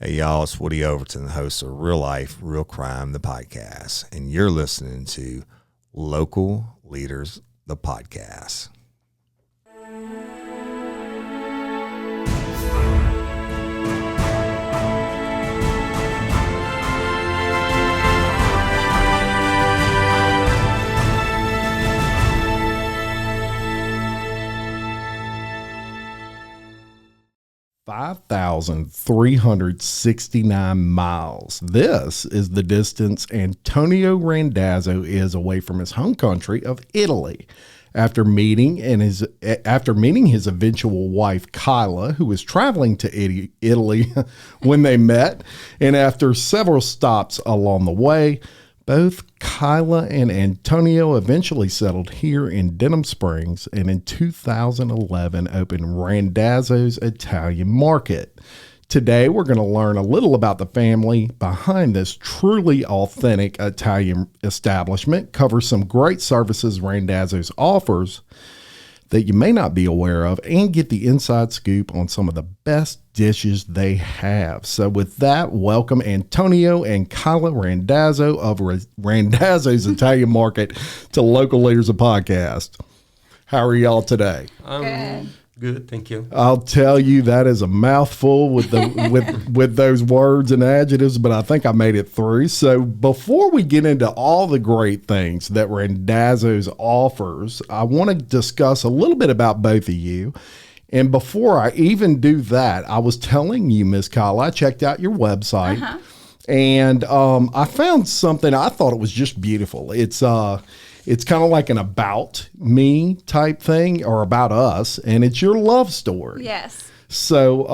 Hey, y'all, it's Woody Overton, the host of Real Life, Real Crime, the podcast. And you're listening to Local Leaders, the podcast. (5,369 miles). This is the distance Antonio Randazzo is away from his home country of Italy. After meeting his eventual wife, Kyla, who was traveling to Italy when they met, and after several stops along the way, both Kyla and Antonio eventually settled here in Denham Springs, and in 2011 opened Randazzo's Italian Market. Today, we're going to learn a little about the family behind this truly authentic Italian establishment, cover some great services Randazzo's offers that you may not be aware of, and get the inside scoop on some of the best dishes they have. So with that, welcome Antonio and Kyla Randazzo of Randazzo's Italian Market to Local Leaders, a podcast. How are y'all today? Good, thank you. I'll tell you, that is a mouthful with the with those words and adjectives, but I think I made it through. So before we get into all the great things that Randazzo's offers, I want to discuss a little bit about both of you. And before I even do that, I was telling you, Miss Kyla, I checked out your website, and I found something. I thought it was just beautiful. It's kind of like an about me type thing, or about us, and it's your love story. Yes. So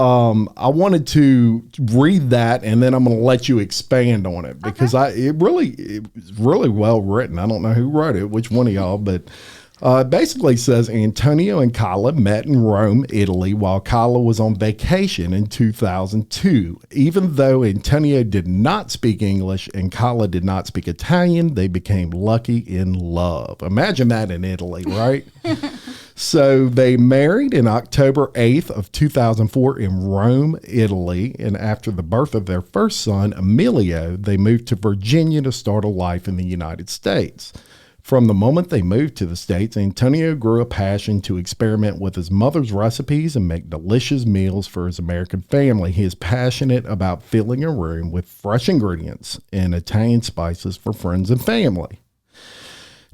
I wanted to read that, and then I'm going to let you expand on it, because it was really well written. I don't know who wrote it, which one of y'all, but it basically says Antonio and Kyla met in Rome, Italy, while Kyla was on vacation in 2002. Even though Antonio did not speak English and Kyla did not speak Italian, they became lucky in love. Imagine that in Italy, right? So they married in October 8th of 2004 in Rome, Italy. And after the birth of their first son, Emilio, they moved to Virginia to start a life in the United States. From the moment they moved to the States, Antonio grew a passion to experiment with his mother's recipes and make delicious meals for his American family. He is passionate about filling a room with fresh ingredients and Italian spices for friends and family.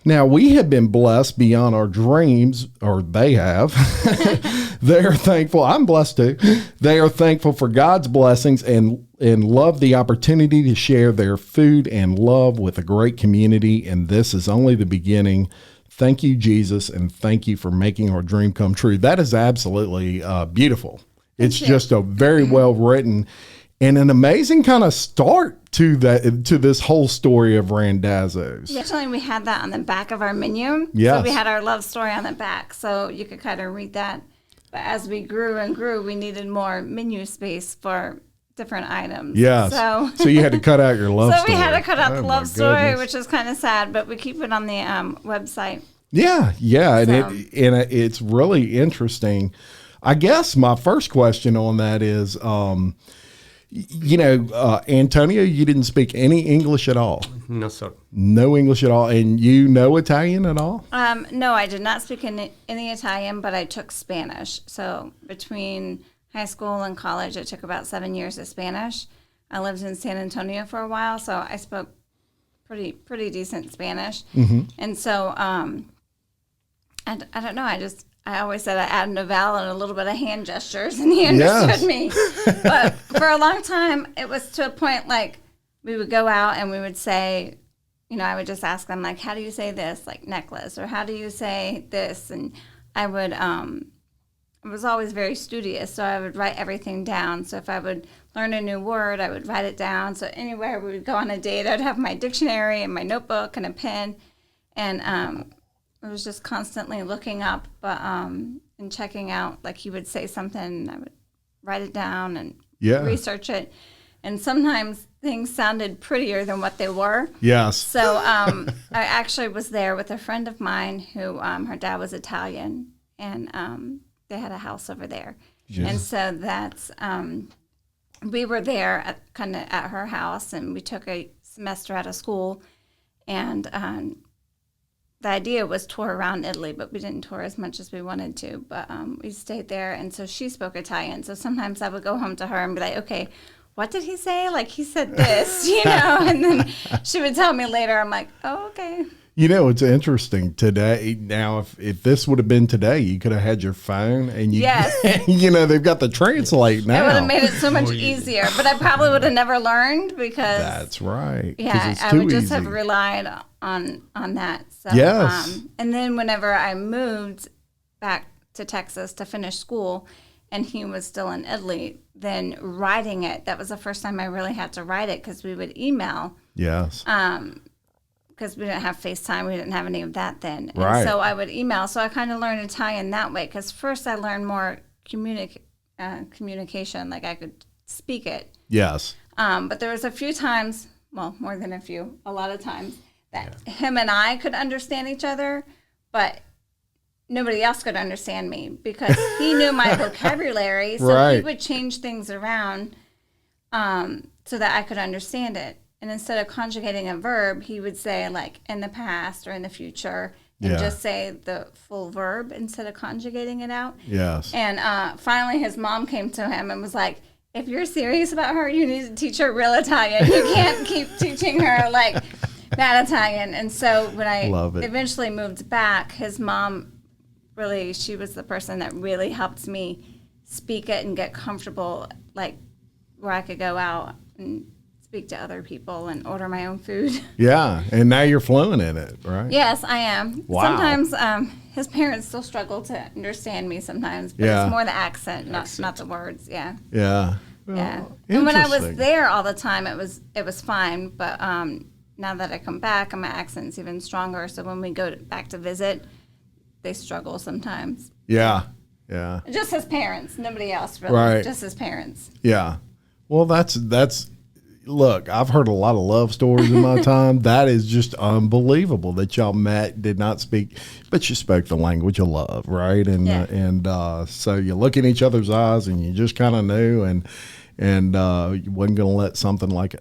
Now, we have been blessed beyond our dreams, or they have. They are thankful. I'm blessed too. They are thankful for God's blessings and love the opportunity to share their food and love with a great community. And this is only the beginning. Thank you, Jesus, and thank you for making our dream come true. That is absolutely beautiful. It's just a very well written and an amazing kind of start to this whole story of Randazzo's. Yeah, actually, we had that on the back of our menu. Yes. So we had our love story on the back, so you could kind of read that. But as we grew and grew, we needed more menu space for different items. Yes. So you had to cut out your love story. So we had to cut out the love story, goodness. which is kind of sad, but we keep it on the website. Yeah. And it's really interesting. I guess my first question on that is, Antonio, you didn't speak any English at all. No, sir. No English at all. And you know Italian at all? No, I did not speak any Italian, but I took Spanish. So between high school and college, it took about 7 years of Spanish. I lived in San Antonio for a while, so I spoke pretty decent Spanish. Mm-hmm. And so I don't know, I always said I added a vowel and a little bit of hand gestures, and he understood me. But for a long time, it was to a point like we would go out and we would say, I would just ask them, like, how do you say this, like necklace, or how do you say this? And I would, I was always very studious, so I would write everything down. So if I would learn a new word, I would write it down. So anywhere we would go on a date, I'd have my dictionary and my notebook and a pen, and I was just constantly looking up, and checking out. Like, he would say something, I would write it down and research it. And sometimes things sounded prettier than what they were. Yes. So I actually was there with a friend of mine who her dad was Italian, and they had a house over there. Yes. And so that's we were there at her house, and we took a semester out of school, and the idea was tour around Italy, but we didn't tour as much as we wanted to. But we stayed there, and so she spoke Italian. So sometimes I would go home to her and be like, okay, what did he say? Like, he said this, and then she would tell me later. I'm like, oh, okay. It's interesting today. Now, if this would have been today, you could have had your phone and yes. They've got the translate now. It would have made it so much easier, but I probably would have never learned because that's right. Yeah, I would just have relied on that. So, yes. And then whenever I moved back to Texas to finish school, and he was still in Italy, then writing it, that was the first time I really had to write it because we would email. Yes. Because we didn't have FaceTime. We didn't have any of that then. Right. And so I would email. So I kind of learned Italian that way because first I learned more communication, like I could speak it. Yes. But there was a few times, well, more than a few, a lot of times, that him and I could understand each other, but nobody else could understand me because he knew my vocabulary. So he would change things around so that I could understand it. And instead of conjugating a verb, he would say, like, in the past or in the future, and just say the full verb instead of conjugating it out. Yes. And finally, his mom came to him and was like, if you're serious about her, you need to teach her real Italian. You can't keep teaching her, like, bad Italian. And so when I eventually moved back, his mom really, she was the person that really helped me speak it and get comfortable, like, where I could go out and speak to other people and order my own food. Yeah, and now you're fluent in it, right? Yes, I am. Wow. Sometimes his parents still struggle to understand me sometimes, but it's more the accent, not the words. Yeah. Yeah. Well, yeah. And when I was there all the time, it was fine. But now that I come back, and my accent's even stronger. So when we go back to visit, they struggle sometimes. Yeah. Yeah. Just his parents, nobody else really. Right. Just his parents. Yeah. Well, that's. Look, I've heard a lot of love stories in my time. That is just unbelievable that y'all met, did not speak, but you spoke the language of love, right? And so you look in each other's eyes, and you just kind of knew, and you wasn't going to let something like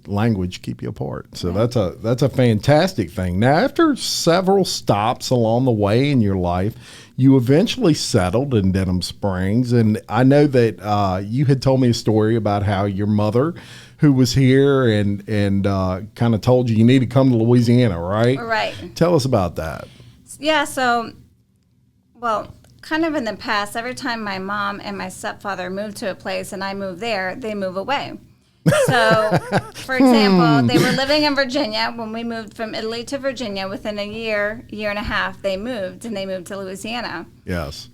language keep you apart. So that's a fantastic thing. Now, after several stops along the way in your life, you eventually settled in Denham Springs, and I know that you had told me a story about how your mother, who was here and kind of told you need to come to Louisiana, right? Right. Tell us about that. Yeah, so, well, kind of in the past, every time my mom and my stepfather moved to a place and I moved there, they move away. So, for example, they were living in Virginia. When we moved from Italy to Virginia, within a year and a half, they moved, and they moved to Louisiana. Yes.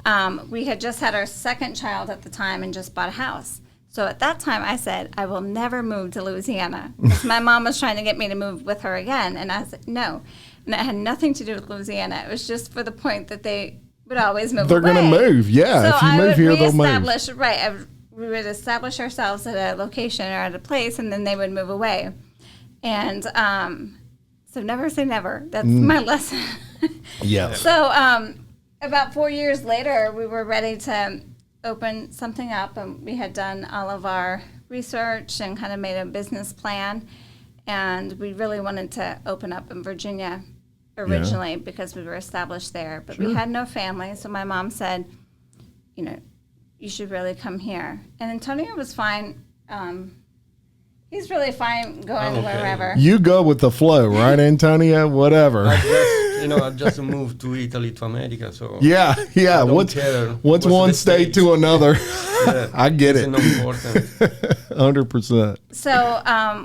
We had just had our second child at the time and just bought a house. So at that time, I said, I will never move to Louisiana. Because my mom was trying to get me to move with her again. And I said, no. And it had nothing to do with Louisiana. It was just for the point that they would always move They're away. going to move, yeah. So if you move here, they'll move. Right. We would establish ourselves at a location or at a place, and then they would move away. And so never say never. That's my lesson. Yeah. So about 4 years later, we were ready to open something up, and we had done all of our research and kind of made a business plan, and we really wanted to open up in Virginia originally because we were established there, but we had no family. So my mom said, you should really come here. And Antonio was fine. He's really fine going wherever. You go with the flow, right, Antonio? Whatever. I just moved to Italy, to America, so yeah. What's one state to another? I get it. It's important. 100%. So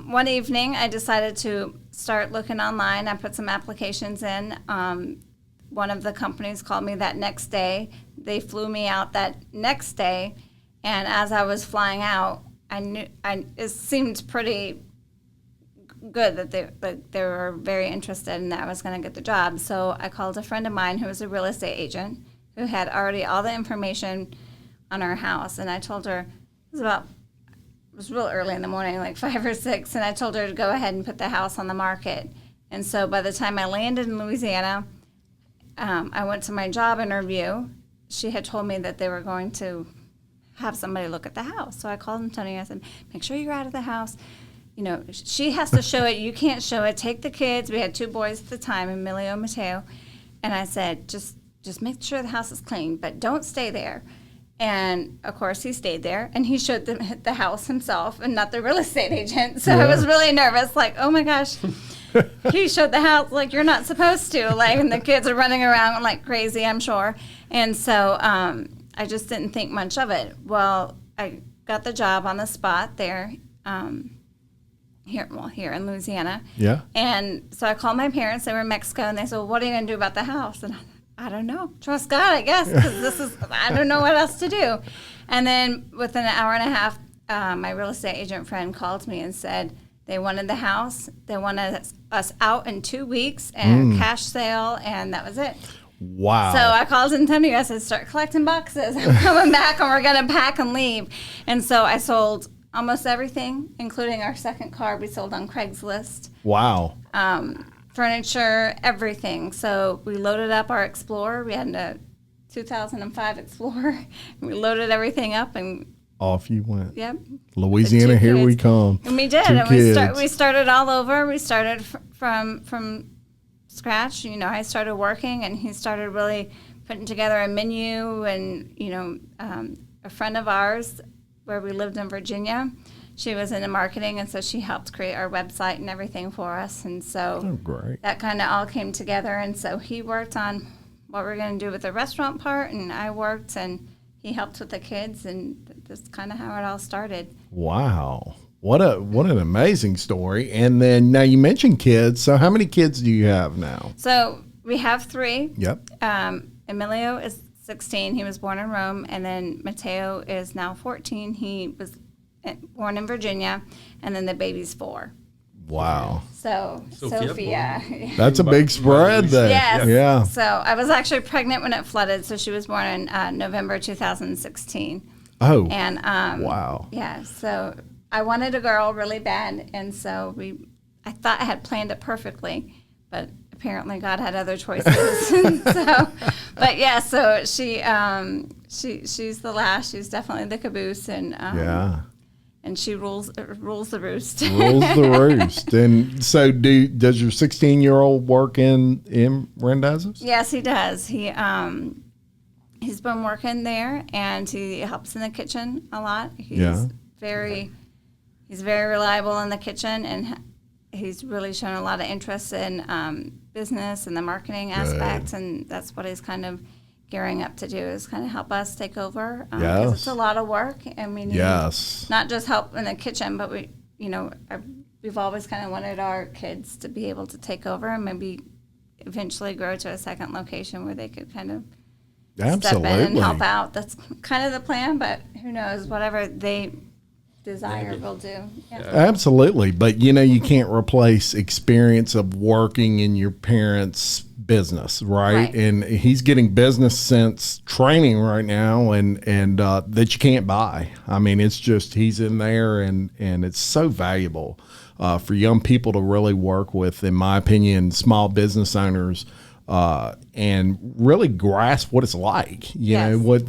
one evening, I decided to start looking online. I put some applications in. One of the companies called me that next day. They flew me out that next day, and as I was flying out, I knew it seemed pretty good that they were very interested and that I was going to get the job. So I called a friend of mine who was a real estate agent who had already all the information on our house, and I told her it was real early in the morning, like 5 or 6, and I told her to go ahead and put the house on the market. And so by the time I landed in Louisiana, I went to my job interview. She had told me that they were going to have somebody look at the house. So I called Antonio. I said, make sure you're out of the house. You know, she has to show it. You can't show it. Take the kids. We had 2 boys at the time, Emilio and Mateo. And I said, just make sure the house is clean, but don't stay there. And, of course, he stayed there, and he showed the house himself and not the real estate agent. So I was really nervous, like, oh, my gosh. He showed the house like you're not supposed to. Like, and the kids are running around like crazy, I'm sure. And so I just didn't think much of it. Well, I got the job on the spot there here in Louisiana. Yeah. And so I called my parents. They were in Mexico, and they said, well, what are you going to do about the house? And I don't know. Trust God, I guess, because I don't know what else to do. And then within an hour and a half, my real estate agent friend called me and said they wanted the house. They wanted us out in 2 weeks and cash sale, and that was it. Wow. So I called Antonio. I said, start collecting boxes. I'm coming back, and we're going to pack and leave. And so I sold almost everything, including our second car we sold on Craigslist. Wow. Furniture, everything. So we loaded up our Explorer. We had a 2005 Explorer. We loaded everything up and off you went. Yep. Louisiana, here we come. And we did. 2 And kids. we started all over. We started from scratch. You know, I started working, and he started really putting together a menu. And you know, a friend of ours, where we lived in Virginia, she was into marketing, and so she helped create our website and everything for us. And so great. that kind of all came together. And so he worked on what we're going to do with the restaurant part, and I worked, and he helped with the kids, and that's kind of how it all started. Wow. What an amazing story. And then now you mentioned kids. So how many kids do you have now? So we have 3. Yep. Emilio is 16. He was born in Rome. And then Mateo is now 14. He was born in Virginia. And then the baby's 4. Wow. So Sophia. That's a big spread there. Yes. Yeah. So I was actually pregnant when it flooded. So she was born in November 2016. Oh. And wow. Yeah. So I wanted a girl really bad, and so I thought I had planned it perfectly, but apparently God had other choices. But yeah, so she's the last. She's definitely the caboose, and and she rules the roost. Rules the roost. And so, does your 16-year-old work in Randazzo's? Yes, he does. He's been working there, and he helps in the kitchen a lot. He's very reliable in the kitchen, and he's really shown a lot of interest in business and the marketing aspects, and that's what he's kind of gearing up to do, is kind of help us take over. Because it's a lot of work, and we need not just help in the kitchen, but we've always kind of wanted our kids to be able to take over and maybe eventually grow to a second location where they could kind of step in and help out. That's kind of the plan, but who knows, whatever they desire will do. Yeah. Absolutely. But you can't replace experience of working in your parents' business, right? And he's getting business sense training right now, and that you can't buy. I mean, it's just, he's in there, and it's so valuable for young people to really work with, in my opinion, small business owners, and really grasp what it's like. You know,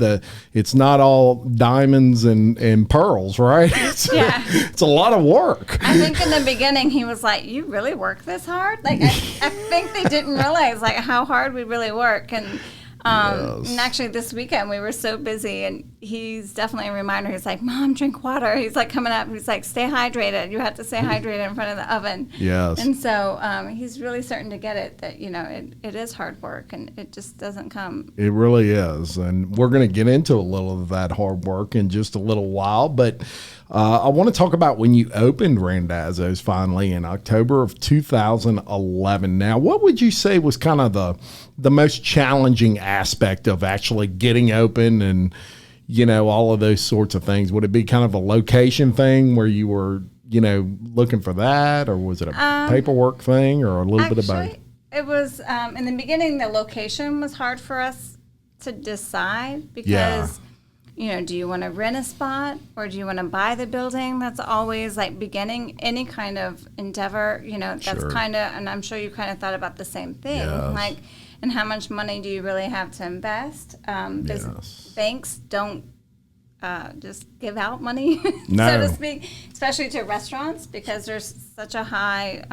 it's not all diamonds and pearls, right? It's a lot of work. I think in the beginning he was like, "You really work this hard?" Like I think they didn't realize like how hard we really work. And actually this weekend we were so busy, and he's definitely a reminder. He's like, "Mom, drink water." He's like coming up. He's like, "Stay hydrated. You have to stay hydrated in front of the oven." Yes. And so he's really starting to get it that it is hard work, and it just doesn't come. It really is, and we're going to get into a little of that hard work in just a little while. But I want to talk about when you opened Randazzo's finally in October of 2011. Now, what would you say was kind of the most challenging aspect of actually getting open and, all of those sorts of things? Would it be kind of a location thing where you were, looking for that, or was it a paperwork thing, or a little bit of both? It was, in the beginning, the location was hard for us to decide because, do you want to rent a spot or do you want to buy the building? That's always like beginning any kind of endeavor, that's kind of, and I'm sure you kind of thought about the same thing. Yes. Like, and how much money do you really have to invest? Banks don't just give out money, No. so to speak, especially to restaurants because there's such a high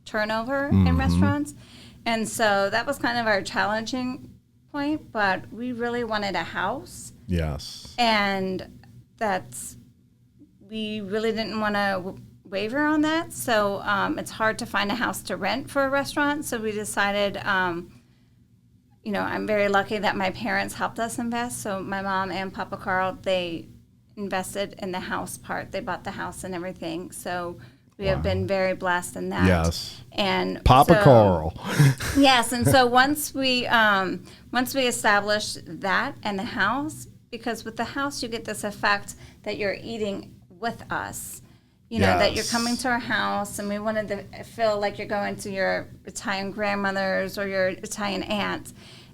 turnover in restaurants. And so that was kind of our challenging point, but we really wanted a house. Yes. And we really didn't want to waver on that. So it's hard to find a house to rent for a restaurant. So we decided, I'm very lucky that my parents helped us invest. So my mom and Papa Carl, they invested in the house part. They bought the house and everything. So we have been very blessed in that. Yes. And Papa Carl. Yes. And so once we established that and the house, because with the house you get this effect that you're eating with us. That you're coming to our house, and we wanted to feel like you're going to your Italian grandmother's or your Italian aunt.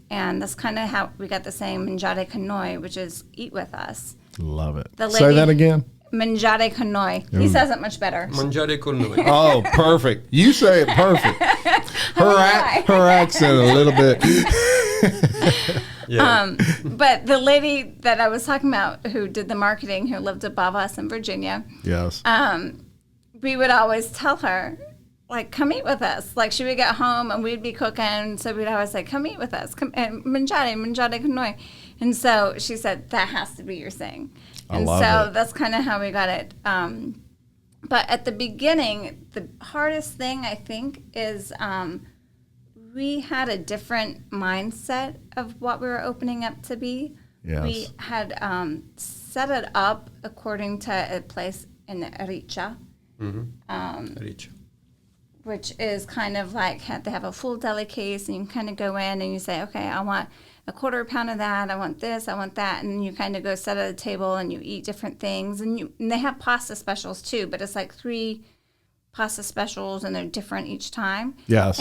And that's kind of how we got the saying mangiare con noi, which is eat with us. Love it. Say that again. Mangiare con noi. He says it much better. Mangiare con noi. Oh, perfect. You say it perfect. Her accent a little bit. Yeah. But the lady that I was talking about who did the marketing, who lived above us in Virginia, Yes. we would always tell her, like, come eat with us. Like, she would get home and we'd be cooking, so we'd always say, come eat with us. Come and mangiare con noi. And so she said, that has to be your saying. And so that's kind of how we got it. But at the beginning, the hardest thing, I think, is we had a different mindset of what we were opening up to be. Yes. We had set it up according to a place in Riccia, Rich. which is kind of like they have a full deli case, and you kind of go in and you say, okay, I want a quarter pound of that, I want this, I want that, and you kind of go sit at a table and you eat different things, and they have pasta specials too, but it's like 3 pasta specials and they're different each time. Yes.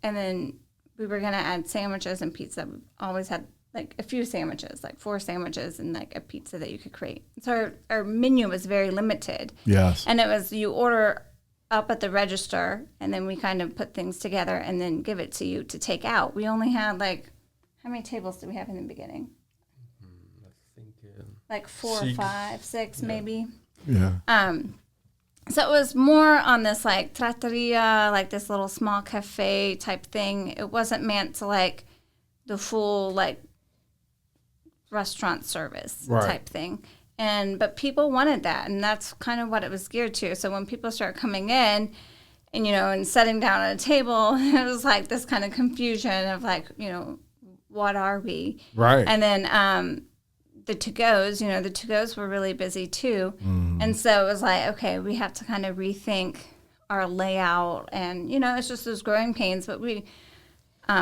And then we were going to add sandwiches and pizza. We always had like a few sandwiches, like 4 sandwiches and like a pizza that you could create. So our menu was very limited. Yes. And it was you order up at the register, and then we kind of put things together and then give it to you to take out. We only had like, how many tables did we have in the beginning? I think Like 4 6. or 5, 6 maybe. Yeah. So it was more on this like trattoria, like this little small cafe type thing. It wasn't meant to like the full like restaurant service type thing. But people wanted that, and that's kind of what it was geared to. So when people start coming in and, and sitting down at a table, it was like this kind of confusion of like, what are we? Right. And then the to-goes, the to-goes were really busy too. And so it was like, okay, we have to kind of rethink our layout, and, it's just those growing pains, but we,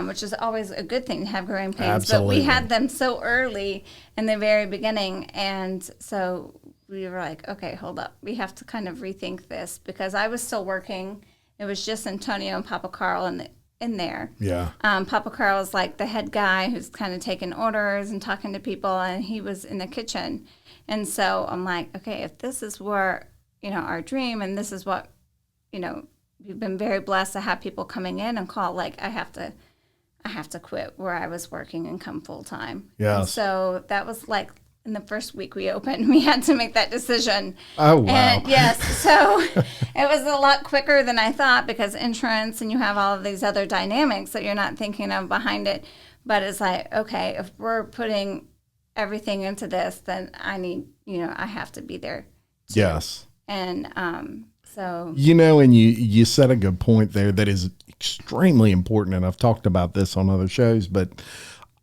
which is always a good thing to have growing pains. Absolutely. But we had them so early in the very beginning, and so we were like, okay, hold up. We have to kind of rethink this, because I was still working. It was just Antonio and Papa Carl in there. Yeah. Papa Carl was like the head guy who's kind of taking orders and talking to people, and he was in the kitchen. And so I'm like, okay, if this is where, our dream, and this is what, we've been very blessed to have people coming in and call, like, I have to quit where I was working and come full time. Yes. And so that was like in the first week we opened, we had to make that decision. Oh, wow. And yes, so it was a lot quicker than I thought, because insurance, and you have all of these other dynamics that you're not thinking of behind it. But it's like, okay, if we're putting everything into this, then I need, I have to be there too. Yes. And so. And you said a good point there that is extremely important, and I've talked about this on other shows, but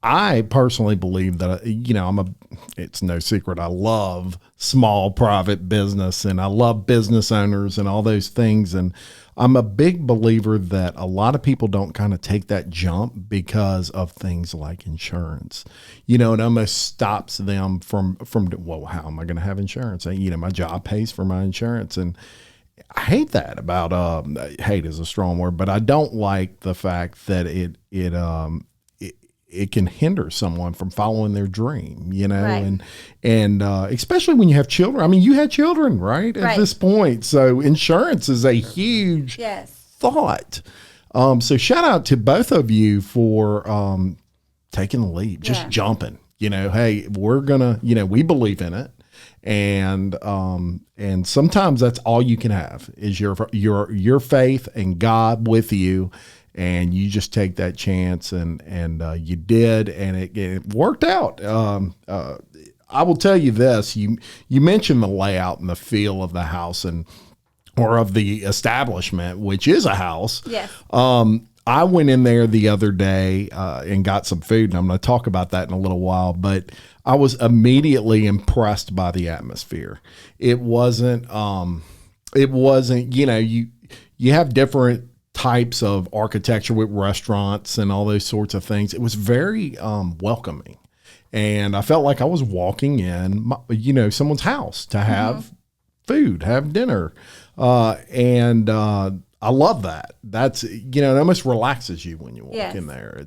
I personally believe that, it's no secret, I love small private business, and I love business owners and all those things. And I'm a big believer that a lot of people don't kind of take that jump because of things like insurance. It almost stops them from, well, how am I going to have insurance? My job pays for my insurance. And I hate that about, hate is a strong word, but I don't like the fact that it can hinder someone from following their dream, Right. and especially when you have children. I mean, you had children, right? At this point. So insurance is a huge thought. So shout out to both of you for taking the leap, just jumping, hey, we're gonna, we believe in it. And sometimes that's all you can have is your faith and God with you. And you just take that chance, and you did, and it worked out. I will tell you this: you mentioned the layout and the feel of the house or of the establishment, which is a house. Yes. I went in there the other day and got some food, and I'm going to talk about that in a little while. But I was immediately impressed by the atmosphere. It wasn't. You have different types of architecture with restaurants and all those sorts of things. It was very welcoming, and I felt like I was walking in, someone's house to have food, have dinner, and I love that. That's it almost relaxes you when you walk in there.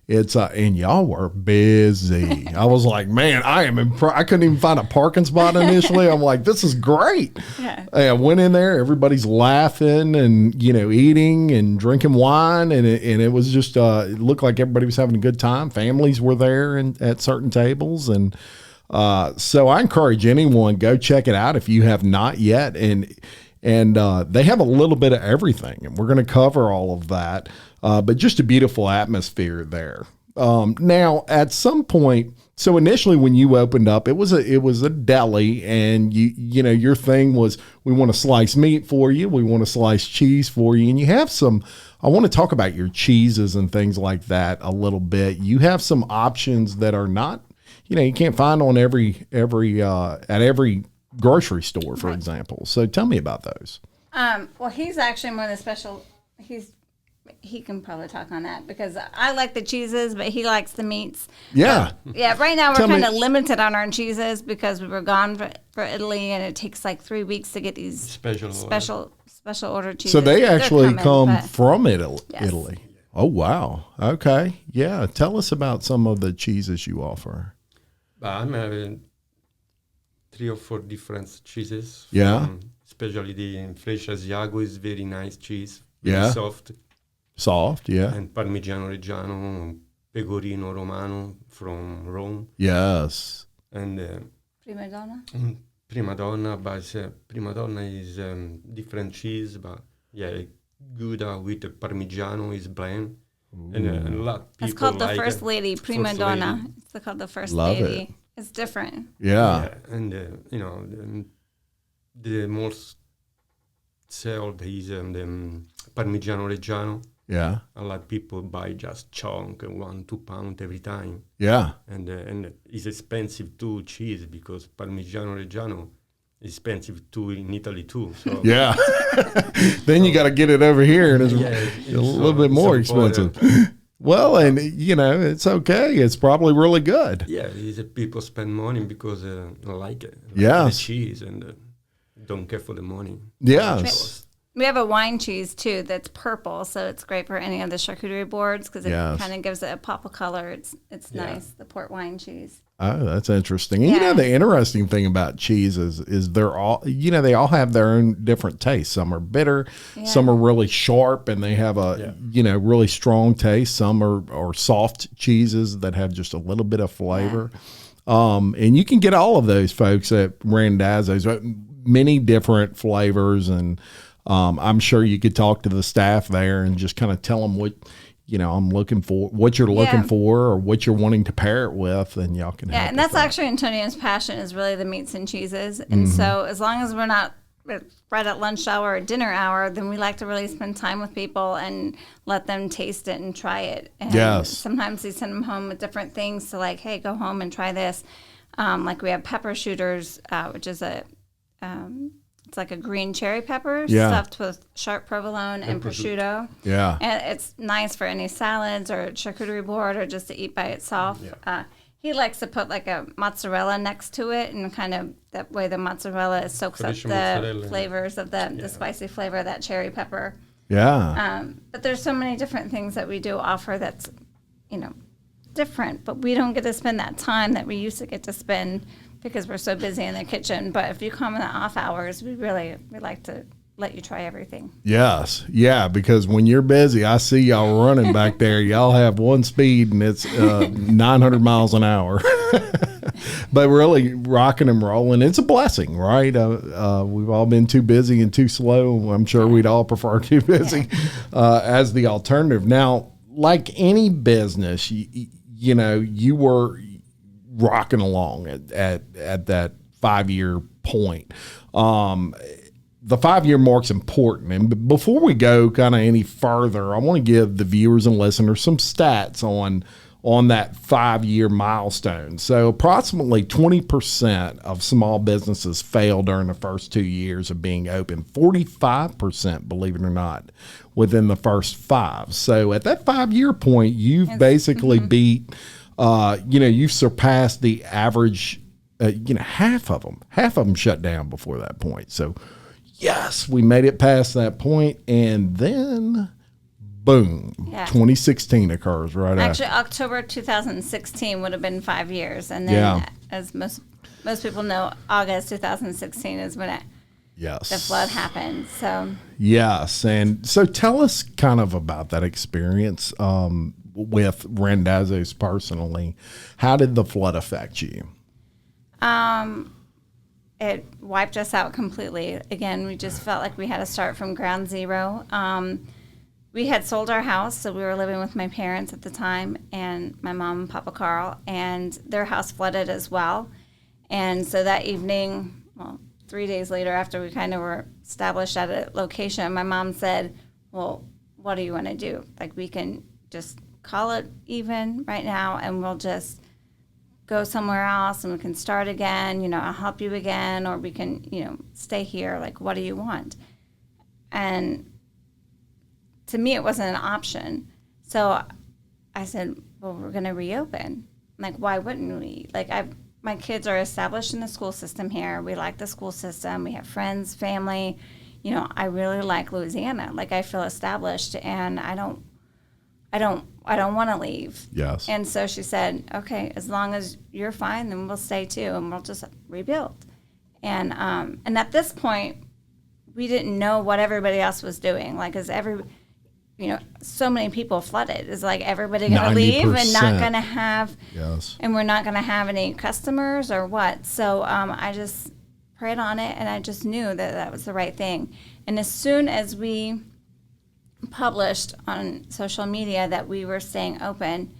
It's and y'all were busy. I was like, man, I am I couldn't even find a parking spot initially. I'm like, this is great. Yeah. I went in there, everybody's laughing and eating and drinking wine, and it was just it looked like everybody was having a good time. Families were there and at certain tables, and so I encourage anyone, go check it out if you have not yet. And they have a little bit of everything, and we're going to cover all of that. But just a beautiful atmosphere there. Now, at some point, so initially when you opened up, it was a deli, and your thing was, we want to slice meat for you, we want to slice cheese for you, and you have some. I want to talk about your cheeses and things like that a little bit. You have some options that are not, you can't find on every at every grocery store, for example. So tell me about those. Well, he's actually more the special. He can probably talk on that because I like the cheeses, but he likes the meats. Yeah. Yeah. Right now we're kind of limited on our cheeses because we were gone for Italy, and it takes like 3 weeks to get these special order cheeses. So they actually come from Yes. Italy. Oh, wow. Okay. Yeah. Tell us about some of the cheeses you offer. I'm having 3 or 4 different cheeses. Yeah. Especially the Flesh Asiago is very nice cheese. Yeah. Soft, yeah. And Parmigiano Reggiano, Pecorino Romano from Rome. Yes. And Prima Donna. Prima Donna is different cheese, but Gouda with the Parmigiano is blend. And a lot of people it's called the like First Lady, Prima Donna. Lady. It's called the First Love Lady. it. It's different. Yeah. And the most sold is the Parmigiano Reggiano. Yeah. A lot of people buy just chunk, 1-2 pound every time. Yeah. And it's expensive too, cheese, because Parmigiano Reggiano is expensive too in Italy too. So yeah. Then you got to get it over here, and it's a little bit more expensive. Well, and it's okay. It's probably really good. Yeah, people spend money because they like it. Yeah. The cheese and don't care for the money. Yes. We have a wine cheese too that's purple, so it's great for any of the charcuterie boards because it kind of gives it a pop of color. It's nice, the port wine cheese. Oh, that's interesting. And the interesting thing about cheese is they're all, they all have their own different tastes. Some are bitter, some are really sharp, and they have a really strong taste. Some are soft cheeses that have just a little bit of flavor. And you can get all of those, folks, at Randazzo's. Many different flavors, and I'm sure you could talk to the staff there and just kind of tell them what I'm looking for, what you're looking for, or what you're wanting to pair it with, and y'all can help. Yeah, and that's actually Antonio's passion, is really the meats and cheeses. And so as long as we're not right at lunch hour or dinner hour, then we like to really spend time with people and let them taste it and try it. And sometimes we send them home with different things to, like, hey, go home and try this. Like we have pepper shooters, which is it's like a green cherry pepper stuffed with sharp provolone and prosciutto. Yeah. And it's nice for any salads or charcuterie board or just to eat by itself. Yeah. He likes to put like a mozzarella next to it, and kind of that way the mozzarella soaks up the flavors of the spicy flavor of that cherry pepper. Yeah. But there's so many different things that we do offer that's, different, but we don't get to spend that time that we used to get to spend because we're so busy in the kitchen. But if you come in the off hours, we like to let you try everything. Yes. Yeah. Because when you're busy, I see y'all running back there. Y'all have one speed and it's 900 miles an hour. But really rocking and rolling, it's a blessing, right? We've all been too busy and too slow. I'm sure we'd all prefer too busy as the alternative. Now, like any business, you know, you were rocking along at that 5-year point. The 5-year mark's important. And before we go kind of any further, I want to give the viewers and listeners some stats on that 5-year milestone. So approximately 20% of small businesses fail during the first 2 years of being open. 45%, believe it or not, within the first 5. So at that 5-year point, you've basically beat, you've surpassed the average, half of them shut down before that point. So yes, we made it past that point, and then boom, 2016 occurs right Actually, after. October 2016 would have been 5 years, and then as most people know, August 2016 is when the flood happened. So yes, and so tell us kind of about that experience with Randazzo's personally. How did the flood affect you? It wiped us out completely. Again, we just felt like we had to start from ground zero. We had sold our house, so we were living with my parents at the time and my mom and Papa Carl, and their house flooded as well. And so that evening, 3 days later after we kind of were established at a location, my mom said, well, what do you want to do? Like, we can just call it even right now and we'll just go somewhere else and we can start again, I'll help you again, or we can, stay here. Like, what do you want? And to me, it wasn't an option. So I said, well, we're going to reopen. Like, why wouldn't we? Like, my kids are established in the school system here. We like the school system. We have friends, family. I really like Louisiana. Like, I feel established, and I don't want to leave. Yes. And so she said, okay, as long as you're fine, then we'll stay too, and we'll just rebuild. And at this point, we didn't know what everybody else was doing. Like, so many people flooded. Is like everybody going to leave and not going to have, and we're not going to have any customers or what? So I just prayed on it, and I just knew that was the right thing. And as soon as we published on social media that we were staying open,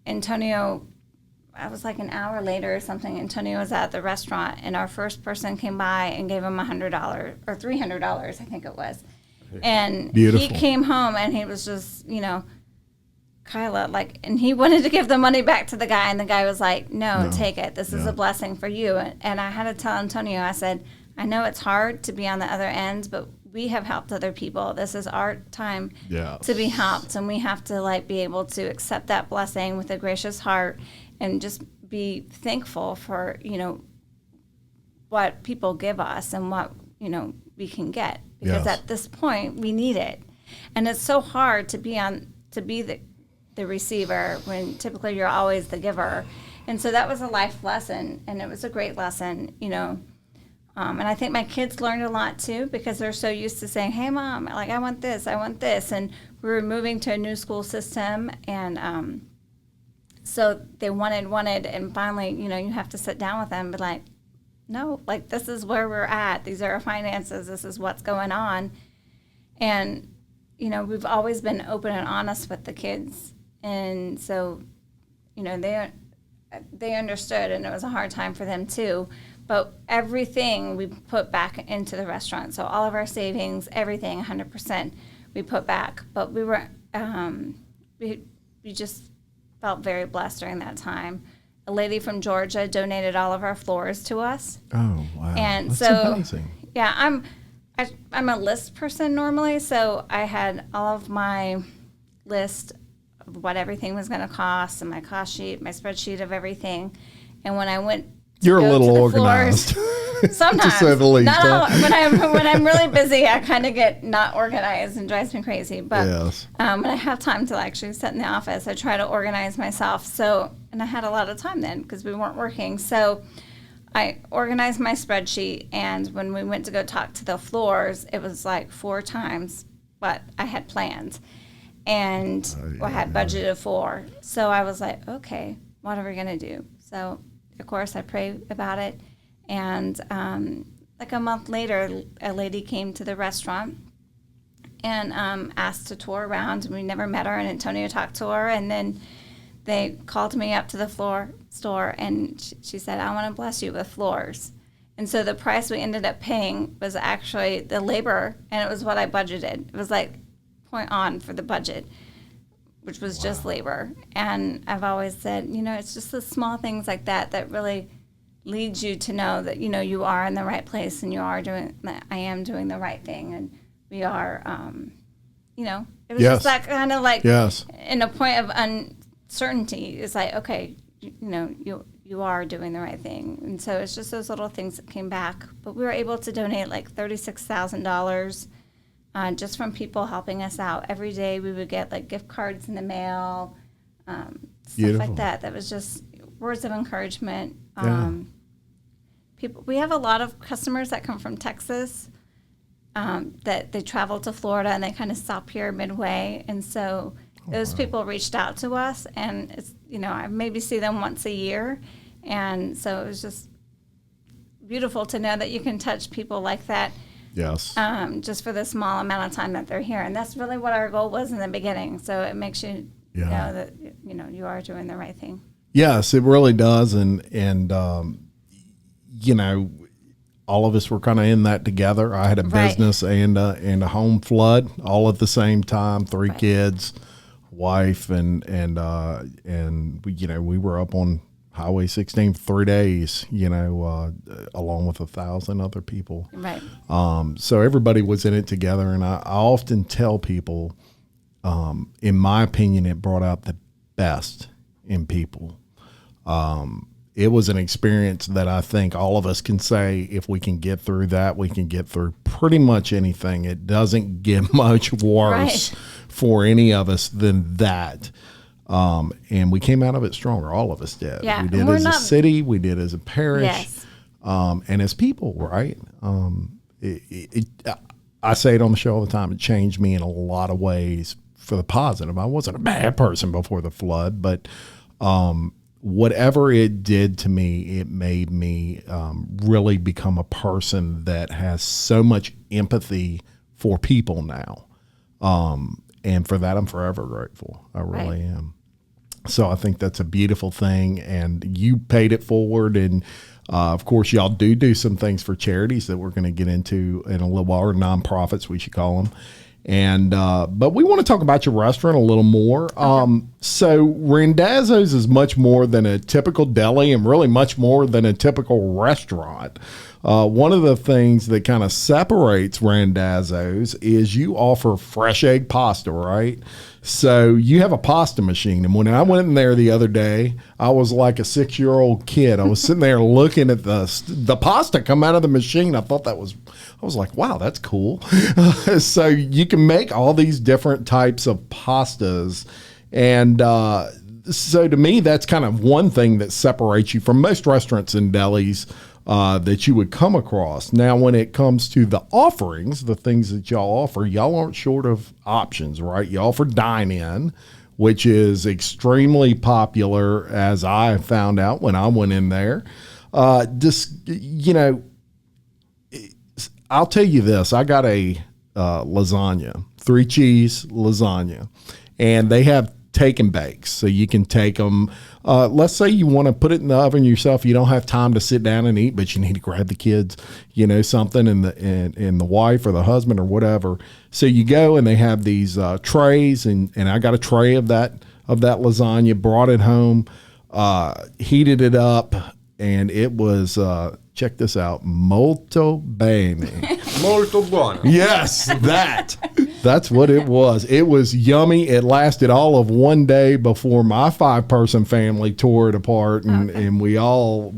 Antonio, I was like an hour later or something, Antonio was at the restaurant, and our first person came by and gave him $100 or $300, I think it was. And Beautiful. He came home and he was just, Kyla, and he wanted to give the money back to the guy, and the guy was like, no. Take it. This is a blessing for you. And I had to tell Antonio, I said, I know it's hard to be on the other end, but we have helped other people. This is our time to be helped, and we have to be able to accept that blessing with a gracious heart and just be thankful for, what people give us and what, we can get. Because at this point, we need it. And it's so hard to be the receiver when typically you're always the giver. And so that was a life lesson, and it was a great lesson, and I think my kids learned a lot too, because they're so used to saying, hey, Mom, I want this. And we were moving to a new school system, and so they wanted, and finally, you have to sit down with them and be like, no, this is where we're at. These are our finances. This is what's going on. And, we've always been open and honest with the kids. And so, they understood, and it was a hard time for them too. But everything we put back into the restaurant. So all of our savings, everything, 100%, we put back. But we were, we just felt very blessed during that time. A lady from Georgia donated all of our floors to us. Oh, wow. And that's so, amazing. Yeah, I'm a list person normally, so I had all of my list of what everything was going to cost, and my cost sheet, my spreadsheet of everything. And when I went You're a go little to the organized. Sometimes. To say the least. Not all, when I'm really busy, I kind of get not organized and drives me crazy. But when I have time to actually sit in the office, I try to organize myself. So, and I had a lot of time then because we weren't working. So I organized my spreadsheet, and when we went to go talk to the floors, it was like 4 times what I had planned and I had budgeted for. So I was like, okay, what are we going to do? So, of course, I prayed about it. And like a month later, a lady came to the restaurant and asked to tour around. And we never met her, and Antonio talked to her. And then they called me up to the store, and she said, I want to bless you with floors. And so the price we ended up paying was actually the labor, and it was what I budgeted. It was like point on for the budget, which was just labor. And I've always said, it's just the small things like that that really leads you to know that, you are in the right place, and I am doing the right thing. And we are, it was just that kind of like in a point of uncertainty. It's like, okay, you are doing the right thing. And so it's just those little things that came back. But we were able to donate like $36,000 just from people helping us out. Every day we would get like gift cards in the mail, stuff like that. That was just words of encouragement. We have a lot of customers that come from Texas that they travel to Florida and they kind of stop here midway. And so those people reached out to us, and it's, I maybe see them once a year. And so it was just beautiful to know that you can touch people like that. Yes. Just for the small amount of time that they're here. And that's really what our goal was in the beginning. So it makes you know that, you are doing the right thing. Yes, it really does. And all of us were kind of in that together. I had a business and a home flood all at the same time, 3 kids, wife, and we were up on Highway 16 for 3 days, along with 1,000 other people. Right. So everybody was in it together. And I often tell people, in my opinion, it brought out the best in people. It was an experience that I think all of us can say, if we can get through that, we can get through pretty much anything. It doesn't get much worse for any of us than that. And we came out of it stronger. All of us did. Yeah. We did as a city. We did as a parish. And as people, right? I say it on the show all the time. It changed me in a lot of ways for the positive. I wasn't a bad person before the flood, but whatever it did to me, it made me really become a person that has so much empathy for people now. And for that, I'm forever grateful. I really am. So I think that's a beautiful thing. And you paid it forward. And of course, y'all do some things for charities that we're going to get into in a little while, or nonprofits, we should call them. And but we want to talk about your restaurant a little more. So Randazzo's is much more than a typical deli, and really much more than a typical restaurant. One of the things that kind of separates Randazzo's is you offer fresh egg pasta, right? So you have a pasta machine. And when I went in there the other day, I was like a 6-year-old kid. I was sitting there looking at the pasta come out of the machine. I was like, wow, that's cool. So you can make all these different types of pastas. And so to me, that's kind of one thing that separates you from most restaurants and delis that you would come across. Now, when it comes to the offerings, the things that y'all offer, y'all aren't short of options, right? You offer dine-in, which is extremely popular, as I found out when I went in there. I'll tell you this. I got a lasagna, 3-cheese lasagna, and they have take and bakes. So you can take them. Let's say you want to put it in the oven yourself. You don't have time to sit down and eat, but you need to grab the kids, something, and the wife or the husband or whatever. So you go, and they have these trays, and I got a tray of that lasagna, brought it home, heated it up, and it was check this out, molto bene. Molto buono. Yes, that's what it was. It was yummy. It lasted all of one day before my 5-person family tore it apart, and we all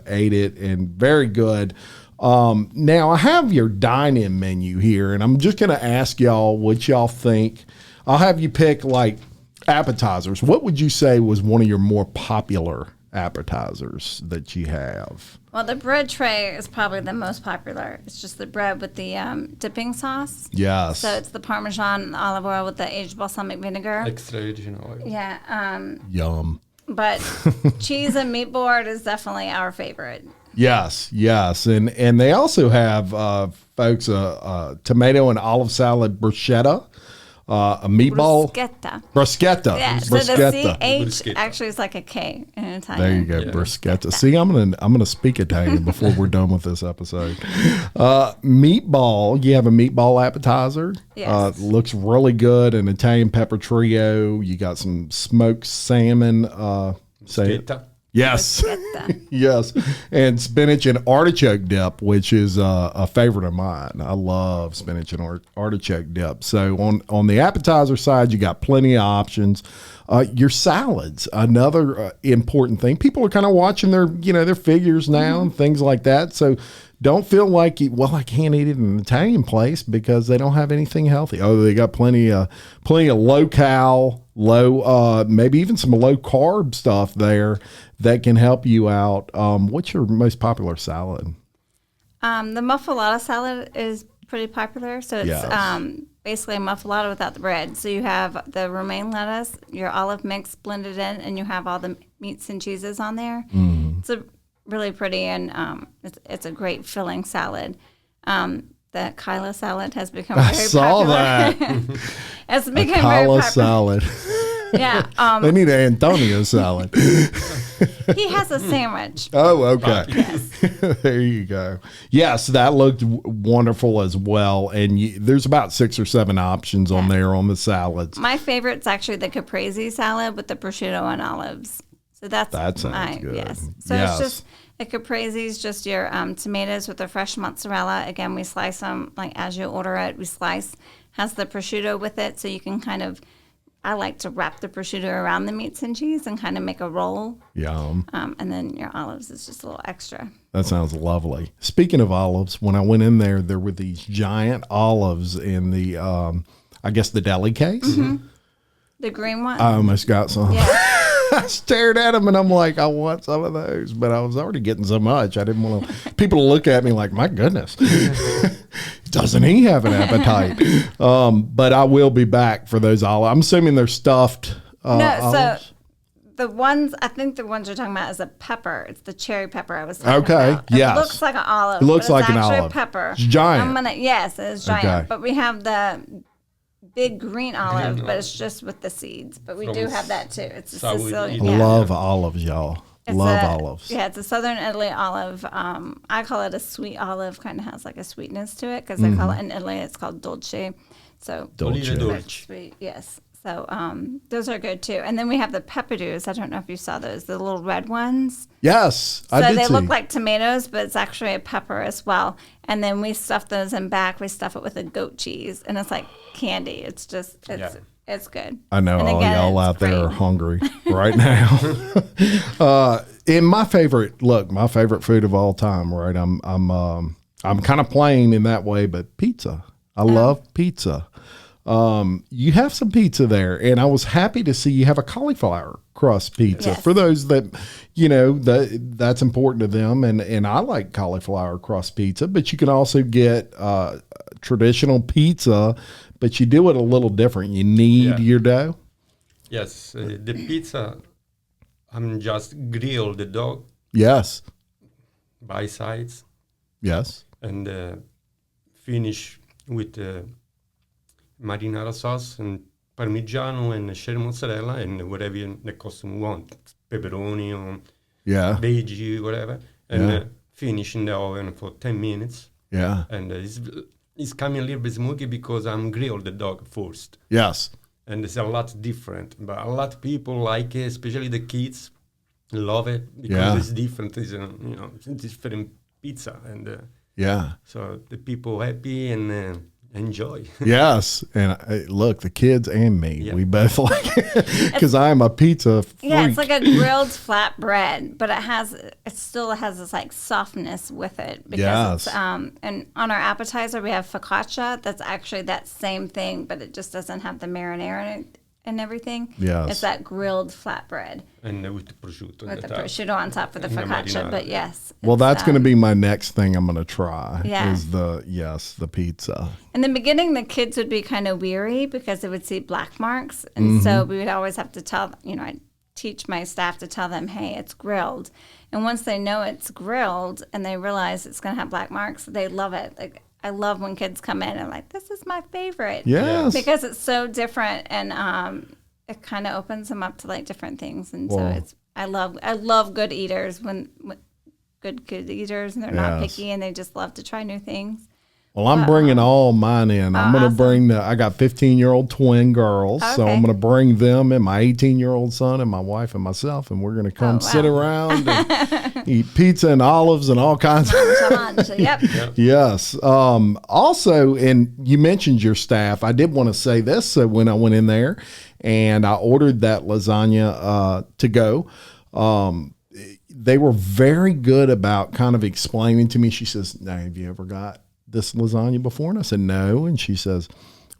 ate it, and very good. Now I have your dine-in menu here, and I'm just going to ask y'all what y'all think. I'll have you pick like appetizers. What would you say was one of your more popular appetizers that you have? Well, the bread tray is probably the most popular. It's just the bread with the dipping sauce. Yes. So it's the Parmesan and olive oil with the aged balsamic vinegar. Extra virgin oil. Yeah. Yum. But cheese and meat board is definitely our favorite. Yes, and they also have folks tomato and olive salad bruschetta, a meatball bruschetta. Yeah, so the CH actually is like a K in Italian. There you go, bruschetta. See, I'm gonna speak Italian before we're done with this episode. Meatball, you have a meatball appetizer. Yes. Looks really good. An Italian pepper trio. You got some smoked salmon. Bruschetta. Yes. Yes. And spinach and artichoke dip, which is a favorite of mine. I love spinach and artichoke dip. So on the appetizer side, you got plenty of options. Your salads, another important thing. People are kind of watching their figures now and things like that. So don't feel like, I can't eat it in an Italian place because they don't have anything healthy. Oh, they got plenty of low-cal, maybe even some low-carb stuff there that can help you out. What's your most popular salad? The muffalata salad is pretty popular. So it's basically a muffalata without the bread. So you have the romaine lettuce, your olive mix blended in, and you have all the meats and cheeses on there. It's really pretty, and it's a great filling salad. The Kyla salad has become very popular. I saw that. It's become very popular. Salad. Yeah. They need an Antonio salad. He has a sandwich. Oh, okay. Yes. There you go. Yes, that looked wonderful as well. And there's about 6 or 7 options on there on the salads. My favorite's actually the caprese salad with the prosciutto and olives. So that sounds good. Yes. So it's just a caprese is just your tomatoes with the fresh mozzarella. Again, we slice them like as you order it. We slice. Has the prosciutto with it, so you can I like to wrap the prosciutto around the meats and cheese and kind of make a roll. Yum. And then your olives is just a little extra. That sounds lovely. Speaking of olives, when I went in there were these giant olives in the, I guess the deli case. Mm-hmm. The green one. I almost got some. Yeah. I stared at them and I'm like, I want some of those, but I was already getting so much. I didn't want people to look at me like, my goodness, doesn't he have an appetite? But I will be back for those olives. I'm assuming they're stuffed. Olives. So I think the ones you're talking about is a pepper. It's the cherry pepper I was talking about. Yes. It looks like an olive. It looks like an actually olive. A pepper. It's giant. Yes, it's giant. Okay. But we have the big green olive, but it's just with the seeds. But we do have that too. It's a Sicilian. I love olives, y'all. Olives. Yeah, it's a Southern Italy olive. I call it a sweet olive. Kind of has like a sweetness to it because they call it in Italy. It's called dolce. So Dolce. Sweet. Yes. So those are good too. And then we have the peppadews. I don't know if you saw those, the little red ones. Yes, I did they see. look like tomatoes, but it's actually a pepper as well. And then we stuff those in back. We stuff it with a goat cheese, and it's like candy. It's just it's good. I know and all again, y'all out there great. are hungry right now. And my favorite food of all time, right? I'm kind of plain in that way, but pizza. I love pizza. You have some pizza there, and I was happy to see you have a cauliflower crust pizza. Yes. For those that that's important to them, and I like cauliflower crust pizza. But you can also get traditional pizza, but you do it a little different. You need your dough. Yes, the pizza. I'm just grill the dog. Yes. By sides. Yes. And finish with marinara sauce and parmigiano and shell mozzarella and whatever the customer want, pepperoni or veggie, whatever, and finish in the oven for 10 minutes. Yeah. And it's coming a little bit smoky because I'm grilled the dog first. Yes. And it's a lot different, but a lot of people like it, especially the kids love it because it's different. It's it's different pizza, and so the people happy and enjoy. Yes, and look, the kids and me, we both like it because I'm a pizza freak. Yeah, it's like a grilled flat bread, but it still has this like softness with it because it's and on our appetizer we have focaccia. That's actually that same thing, but it just doesn't have the marinara and everything. Yes. It's that grilled flatbread And with the prosciutto. with the top. prosciutto on top for the And the focaccia. marinara. But yes. Well, it's, that's going to be my next thing I'm going to try. Yeah. Is the pizza. In the beginning, the kids would be kind of weary because they would see black marks. And so we would always have to tell, I teach my staff to tell them, hey, it's grilled. And once they know it's grilled and they realize it's going to have black marks, they love it. Like, I love when kids come in and like, this is my favorite. Yes. Because it's so different and it kind of opens them up to like different things. And so I love good eaters when good eaters and they're not picky and they just love to try new things. Well, I'm bringing all mine in. I'm going to bring I got 15-year-old twin girls, so I'm going to bring them and my 18-year-old son and my wife and myself, and we're going to come sit around and eat pizza and olives and all kinds of Yep. Yes. Also, and you mentioned your staff. I did want to say this when I went in there and I ordered that lasagna to go. They were very good about kind of explaining to me. She says, now, have you ever got this lasagna before? And I said, no. And she says,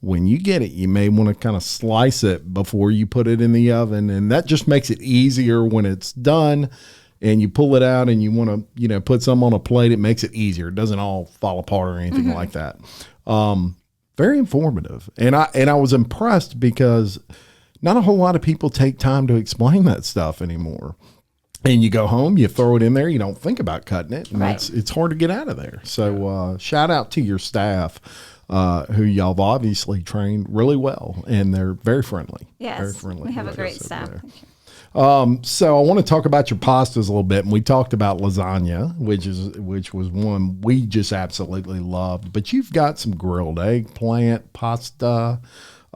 when you get it, you may want to kind of slice it before you put it in the oven. And that just makes it easier when it's done and you pull it out and you want to, put some on a plate. It makes it easier. It doesn't all fall apart or anything like that. Very informative. And I was impressed because not a whole lot of people take time to explain that stuff anymore. And you go home, you throw it in there, you don't think about cutting it, and it's hard to get out of there. So shout out to your staff, who y'all have obviously trained really well, and they're very friendly. Yes, very friendly. we have a great staff. So I want to talk about your pastas a little bit, and we talked about lasagna, which was one we just absolutely loved. But you've got some grilled eggplant pasta.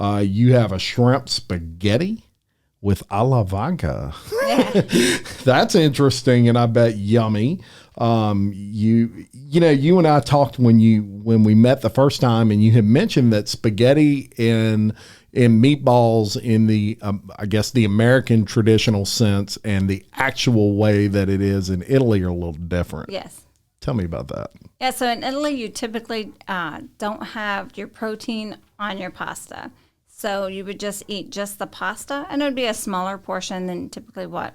You have a shrimp spaghetti with alla vodka. Yeah. That's interesting, and I bet yummy. You and I talked when we met the first time, and you had mentioned that spaghetti and meatballs in the I guess the American traditional sense and the actual way that it is in Italy are a little different. Yes. Tell me about that. Yeah, so in Italy, you typically don't have your protein on your pasta. So you would just eat just the pasta, and it would be a smaller portion than typically what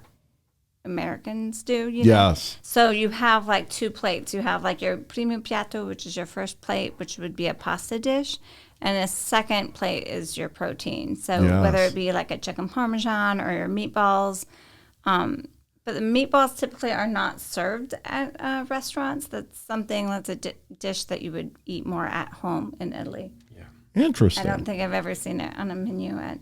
Americans do. Yes. So you have like two plates. You have like your primo piatto, which is your first plate, which would be a pasta dish, and a second plate is your protein. So whether it be like a chicken parmesan or your meatballs, but the meatballs typically are not served at restaurants. That's a dish that you would eat more at home in Italy. Interesting. I don't think I've ever seen it on a menu at.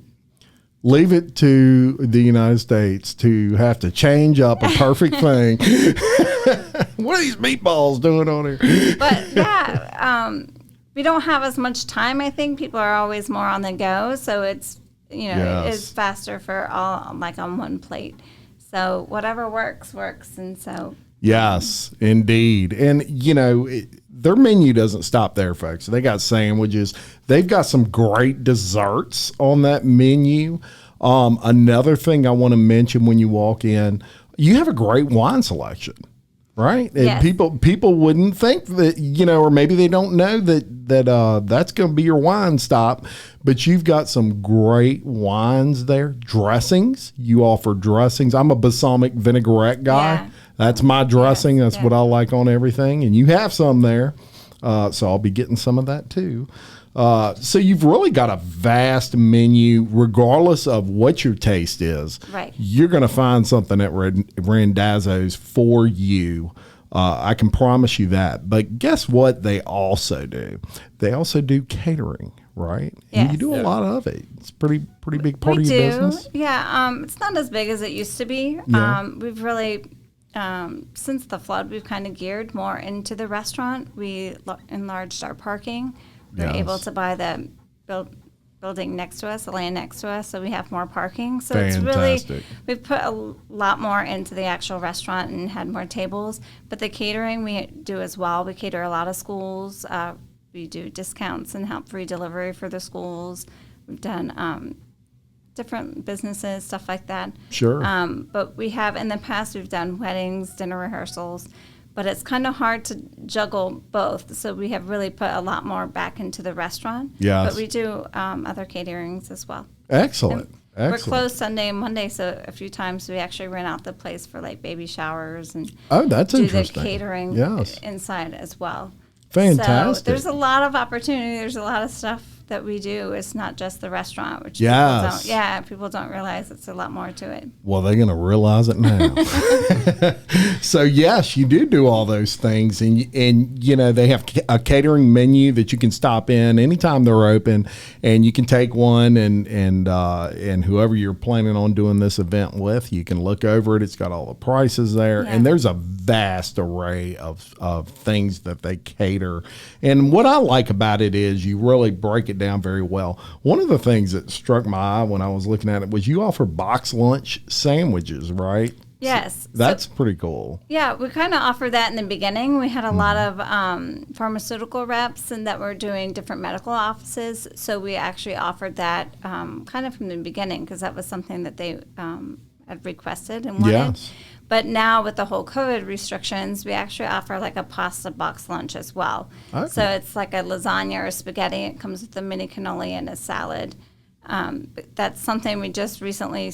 Leave it to the United States to have to change up a perfect thing. What are these meatballs doing on here? But we don't have as much time. I think people are always more on the go, so it's it is faster for all like on one plate. So whatever works, and so. Yes, indeed. And, their menu doesn't stop there, folks. They got sandwiches. They've got some great desserts on that menu. Another thing I want to mention when you walk in, you have a great wine selection, right? Yes. And people wouldn't think that, or maybe they don't know that that's going to be your wine stop, but you've got some great wines there. Dressings. You offer dressings. I'm a balsamic vinaigrette guy. Yeah. That's my dressing. That's what I like on everything. And you have some there. So I'll be getting some of that too. So you've really got a vast menu, regardless of what your taste is. Right. You're going to find something at Randazzo's for you. I can promise you that. But guess what they also do? They also do catering, right? Yes. And you do a lot of it. It's a pretty big part of your business. Yeah. It's not as big as it used to be. Yeah. We've really... since the flood, we've kind of geared more into the restaurant. We enlarged our parking. We were able to buy the building next to us, the land next to us, so we have more parking. So Fantastic. it's really, we've put a lot more into the actual restaurant and had more tables. But the catering we do as well. We cater a lot of schools. We do discounts and help free delivery for the schools. We've done different businesses, stuff like that. Sure. But we have, in the past, we've done weddings, dinner rehearsals, but it's kind of hard to juggle both. So we have really put a lot more back into the restaurant. Yes. But we do other caterings as well. Excellent. We're Excellent. closed Sunday and Monday, so a few times we actually rent out the place for like baby showers and Oh, that's do interesting. the catering Yes. inside as well. Fantastic. So there's a lot of opportunity. There's a lot of stuff that we do. It's not just the restaurant, which Yes. people don't realize it's a lot more to it. Well, they're going to realize it now. So yes, you do all those things, and you know they have a catering menu that you can stop in anytime they're open, and you can take one and whoever you're planning on doing this event with, you can look over it. It's got all the prices there, and there's a vast array of things that they cater. And what I like about it is you really break it down very well. One of the things that struck my eye when I was looking at it was you offer box lunch sandwiches, right? Yes. That's pretty cool. Yeah, we kind of offered that in the beginning. We had a lot of pharmaceutical reps and that were doing different medical offices. So we actually offered that kind of from the beginning because that was something that they had requested and wanted. Yes. But now with the whole COVID restrictions, we actually offer like a pasta box lunch as well. Okay. So it's like a lasagna or spaghetti. It comes with a mini cannoli and a salad. But that's something we just recently,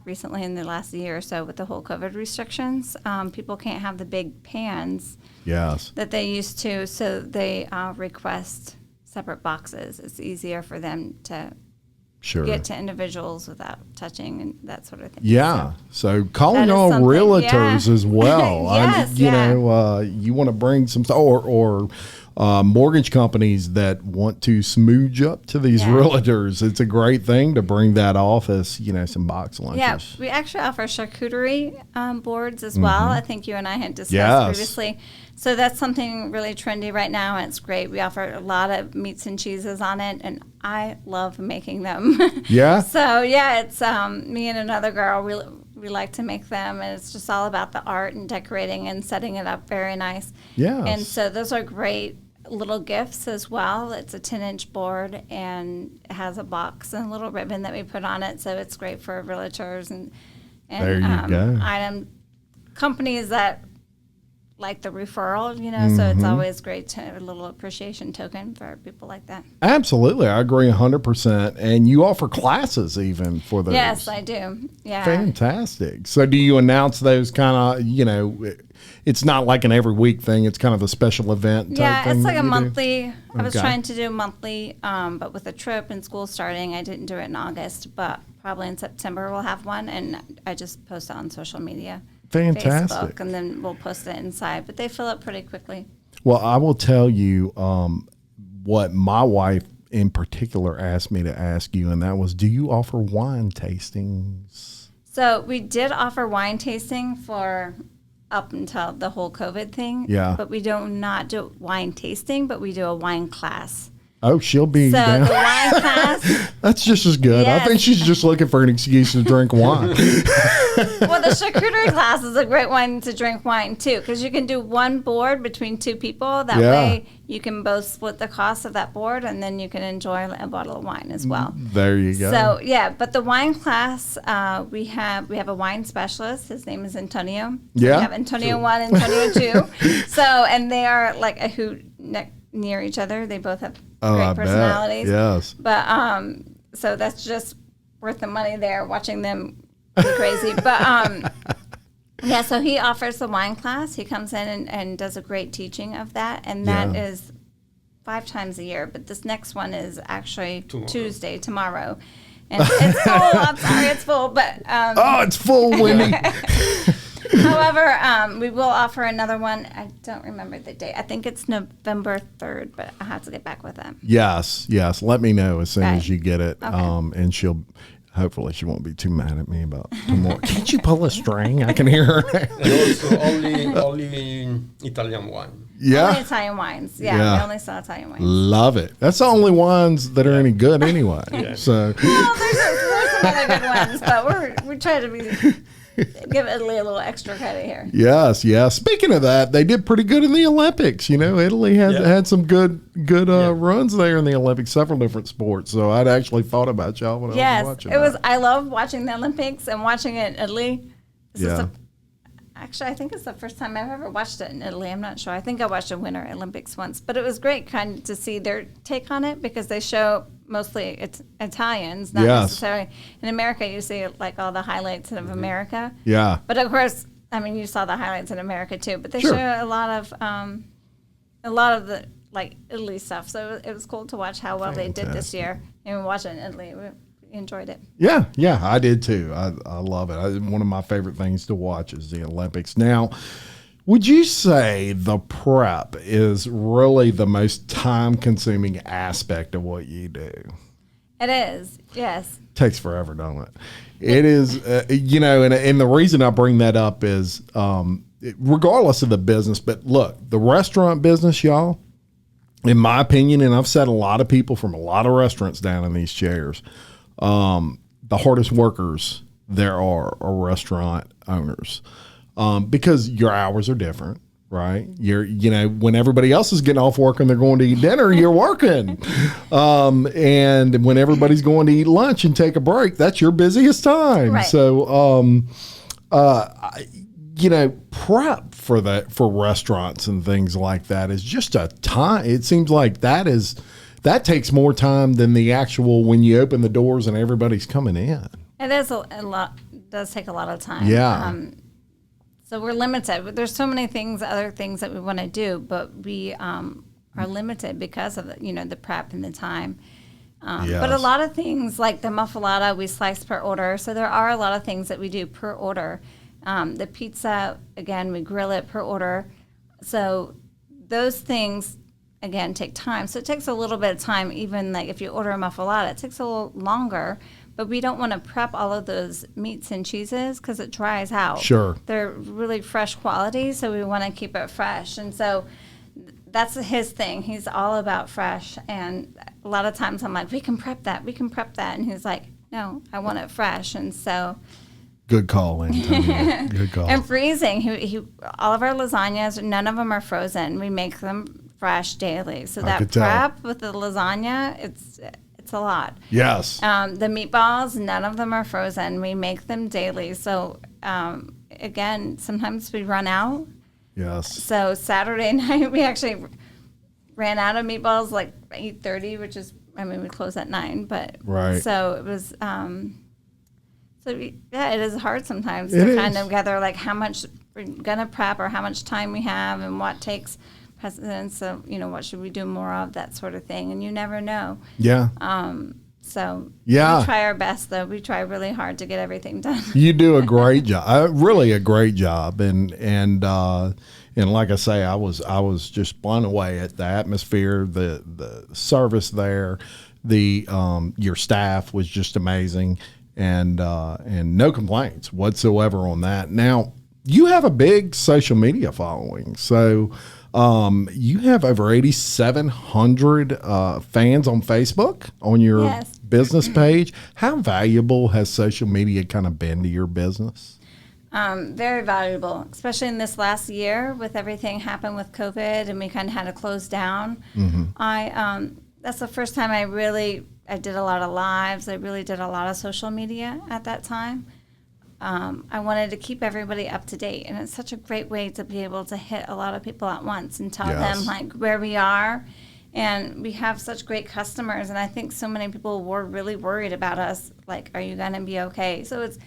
recently in the last year or so with the whole COVID restrictions, people can't have the big pans Yes. that they used to, so they request separate boxes. It's easier for them to Sure. get to individuals without touching and that sort of thing. Yeah. So calling That is all something, realtors as well. Yes, You want to bring some or mortgage companies that want to smooge up to these realtors. It's a great thing to bring that office, some box lunches. Yeah, we actually offer charcuterie boards as well. I think you and I had discussed Yes. previously. So that's something really trendy right now, and it's great. We offer a lot of meats and cheeses on it, and I love making them. Yeah. So, it's me and another girl. We like to make them, and it's just all about the art and decorating and setting it up very nice. Yes. And so those are great little gifts as well. It's a 10-inch board, and it has a box and a little ribbon that we put on it, so it's great for realtors and There you go. item companies that like the referral, so it's always great to have a little appreciation token for people like that. Absolutely. I agree 100%. And you offer classes even for those. Yes, I do. Yeah. Fantastic. So do you announce those kind of, it's not like an every week thing. It's kind of a special event type Yeah, thing it's like that a you do? monthly. I was Okay. trying to do monthly, but with the trip and school starting, I didn't do it in August, but probably in September we'll have one, and I just post it on social media. Fantastic. Facebook, and then we'll post it inside, but they fill up pretty quickly. Well, I will tell you what my wife in particular asked me to ask you, and that was, do you offer wine tastings? So we did offer wine tasting for up until the whole COVID thing. Yeah. But we do not do wine tasting, but we do a wine class. Oh, she'll be So down. the wine class, That's just as good. I Yes. think she's just looking for an excuse to drink wine. well, the charcuterie class is a great one to drink wine too, because you can do one board between two people. That Yeah. way you can both split the cost of that board, and then you can enjoy a bottle of wine as well. There you go. So but the wine class, we have a wine specialist. His name is Antonio. Yeah. We have Antonio 1, Antonio 2. So, and they are like a hoot near each other. They both have I great bet. personalities. Yes. But so that's just worth the money there, watching them be crazy. But so he offers the wine class. He comes in and does a great teaching of that, and that Yeah. is 5 times a year. But this next one is actually tomorrow. And it's full. I'm sorry, it's full. But Oh, it's full, Wendy. however, we will offer another one. I don't remember the date. I think it's November 3rd, but I have to get back with them. Yes. Let me know as soon as Right. you get it. Okay. And hopefully she won't be too mad at me about tomorrow. Can't you pull a string? I can hear her. And also only Italian wine. Only Yeah. Italian wines. Yeah. Yeah, we only sell Italian wines. Love it. That's the only ones that are any good anyway. So Well, there's some other good ones, but we try to give Italy a little extra credit here. yes. Speaking of that, they did pretty good in the Olympics. Italy had some good runs there in the Olympics, several different sports. So I'd actually thought about y'all when I was Yes, watching. it was. that. I love watching the Olympics and watching it in Italy. This is Yeah. actually, I think it's the first time I've ever watched it in Italy. I'm not sure. I think I watched a Winter Olympics once, but it was great kind of to see their take on it because they show mostly it's Italians, not necessarily. In America, you see like all the highlights of America. Yeah. But of course, I mean, you saw the highlights in America too. But they Sure. show a lot of the like Italy stuff. So it was cool to watch how well they did this year. And watching Italy, we enjoyed it. Yeah, I did too. I love it. One of my favorite things to watch is the Olympics. Now, would you say the prep is really the most time-consuming aspect of what you do? It is, yes. Takes forever, don't it? It is, and the reason I bring that up is regardless of the business, but look, the restaurant business, y'all, in my opinion, and I've said a lot of people from a lot of restaurants down in these chairs, the hardest workers there are restaurant owners because your hours are different. Right. When everybody else is getting off work and they're going to eat dinner, you're working. And when everybody's going to eat lunch and take a break, that's your busiest time. Right. So, prep for restaurants and things like that is just a time. It seems like that takes more time than the actual when you open the doors and everybody's coming in. It is a lot. It does take a lot of time. Yeah. So we're limited. There's so many other things that we want to do, but we are limited because of the prep and the time. Yes. But a lot of things like the muffalata, we slice per order. So there are a lot of things that we do per order. The pizza, again, we grill it per order. So those things, again, take time. So it takes a little bit of time. Even like if you order a muffalata, it takes a little longer. But we don't want to prep all of those meats and cheeses because it dries out. Sure. They're really fresh quality, so we want to keep it fresh. And so that's his thing. He's all about fresh. And a lot of times I'm like, we can prep that. And he's like, no, I want it fresh. And so. Good call, Antonio. Good call. And freezing. He all of our lasagnas, none of them are frozen. We make them fresh daily. So that prep with the lasagna, it's a lot. Yes. The meatballs, none of them are frozen. We make them daily. So, again, sometimes we run out. Yes. So Saturday night, we actually ran out of meatballs like 8:30, which is, we close at 9. But right. So it was, it is hard sometimes to kind of gather like how much we're going to prep or how much time we have and what takes precedence of, what should we do more of, that sort of thing. And you never know. Yeah. We try our best, though. We try really hard to get everything done. You do a great job, really a great job. And like I say, I was just blown away at the atmosphere, the service there, your staff was just amazing, and no complaints whatsoever on that. Now, you have a big social media following, so. You have over 8,700 fans on Facebook on your business page. How valuable has social media kind of been to your business? Very valuable, especially in this last year with everything happened with COVID and we kind of had to close down. Mm-hmm. That's the first time I did a lot of lives. I really did a lot of social media at that time. I wanted to keep everybody up to date, and it's such a great way to be able to hit a lot of people at once and tell them like where we are. And we have such great customers, and I think so many people were really worried about us, like, are you going to be okay? So it's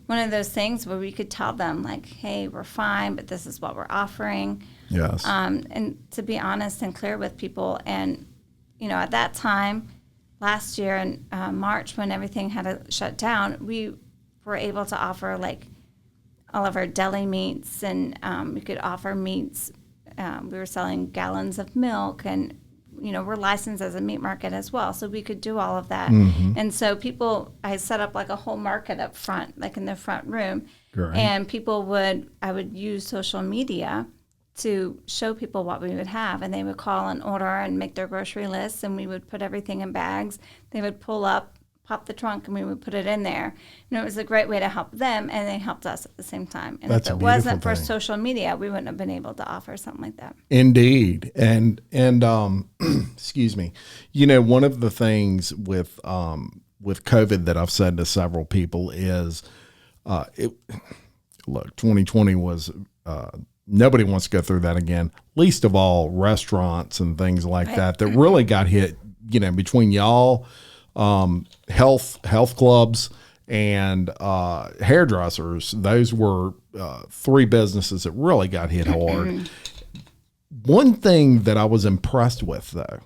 one of those things where we could tell them like, hey, we're fine, but this is what we're offering. Yes. And to be honest and clear with people. And, at that time, last year in March when everything had to shut down, we were able to offer like all of our deli meats, and we could offer meats. We were selling gallons of milk, and we're licensed as a meat market as well, so we could do all of that. Mm-hmm. And so I set up like a whole market up front, like in the front room. Great. And I would use social media to show people what we would have, and they would call and order and make their grocery lists, and we would put everything in bags. They would pull up, pop the trunk, and we would put it in there. And it was a great way to help them, and they helped us at the same time. And if it wasn't for social media, we wouldn't have been able to offer something like that. Indeed. And excuse me, one of the things with COVID that I've said to several people is, look, 2020 was, nobody wants to go through that again, least of all restaurants and things like that really got hit, between y'all, health clubs, and hairdressers. Those were 3 businesses that really got hit hard. One thing that I was impressed with, though,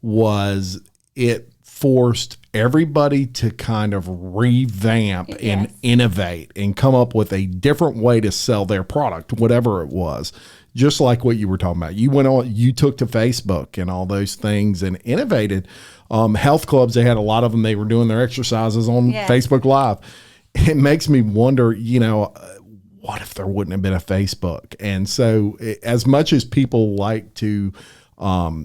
was it forced everybody to kind of revamp and innovate and come up with a different way to sell their product, whatever it was. Just like what you were talking about. You took to Facebook and all those things and innovated. Health clubs, they had a lot of them. They were doing their exercises on Facebook Live. It makes me wonder, what if there wouldn't have been a Facebook? And so as much as people like to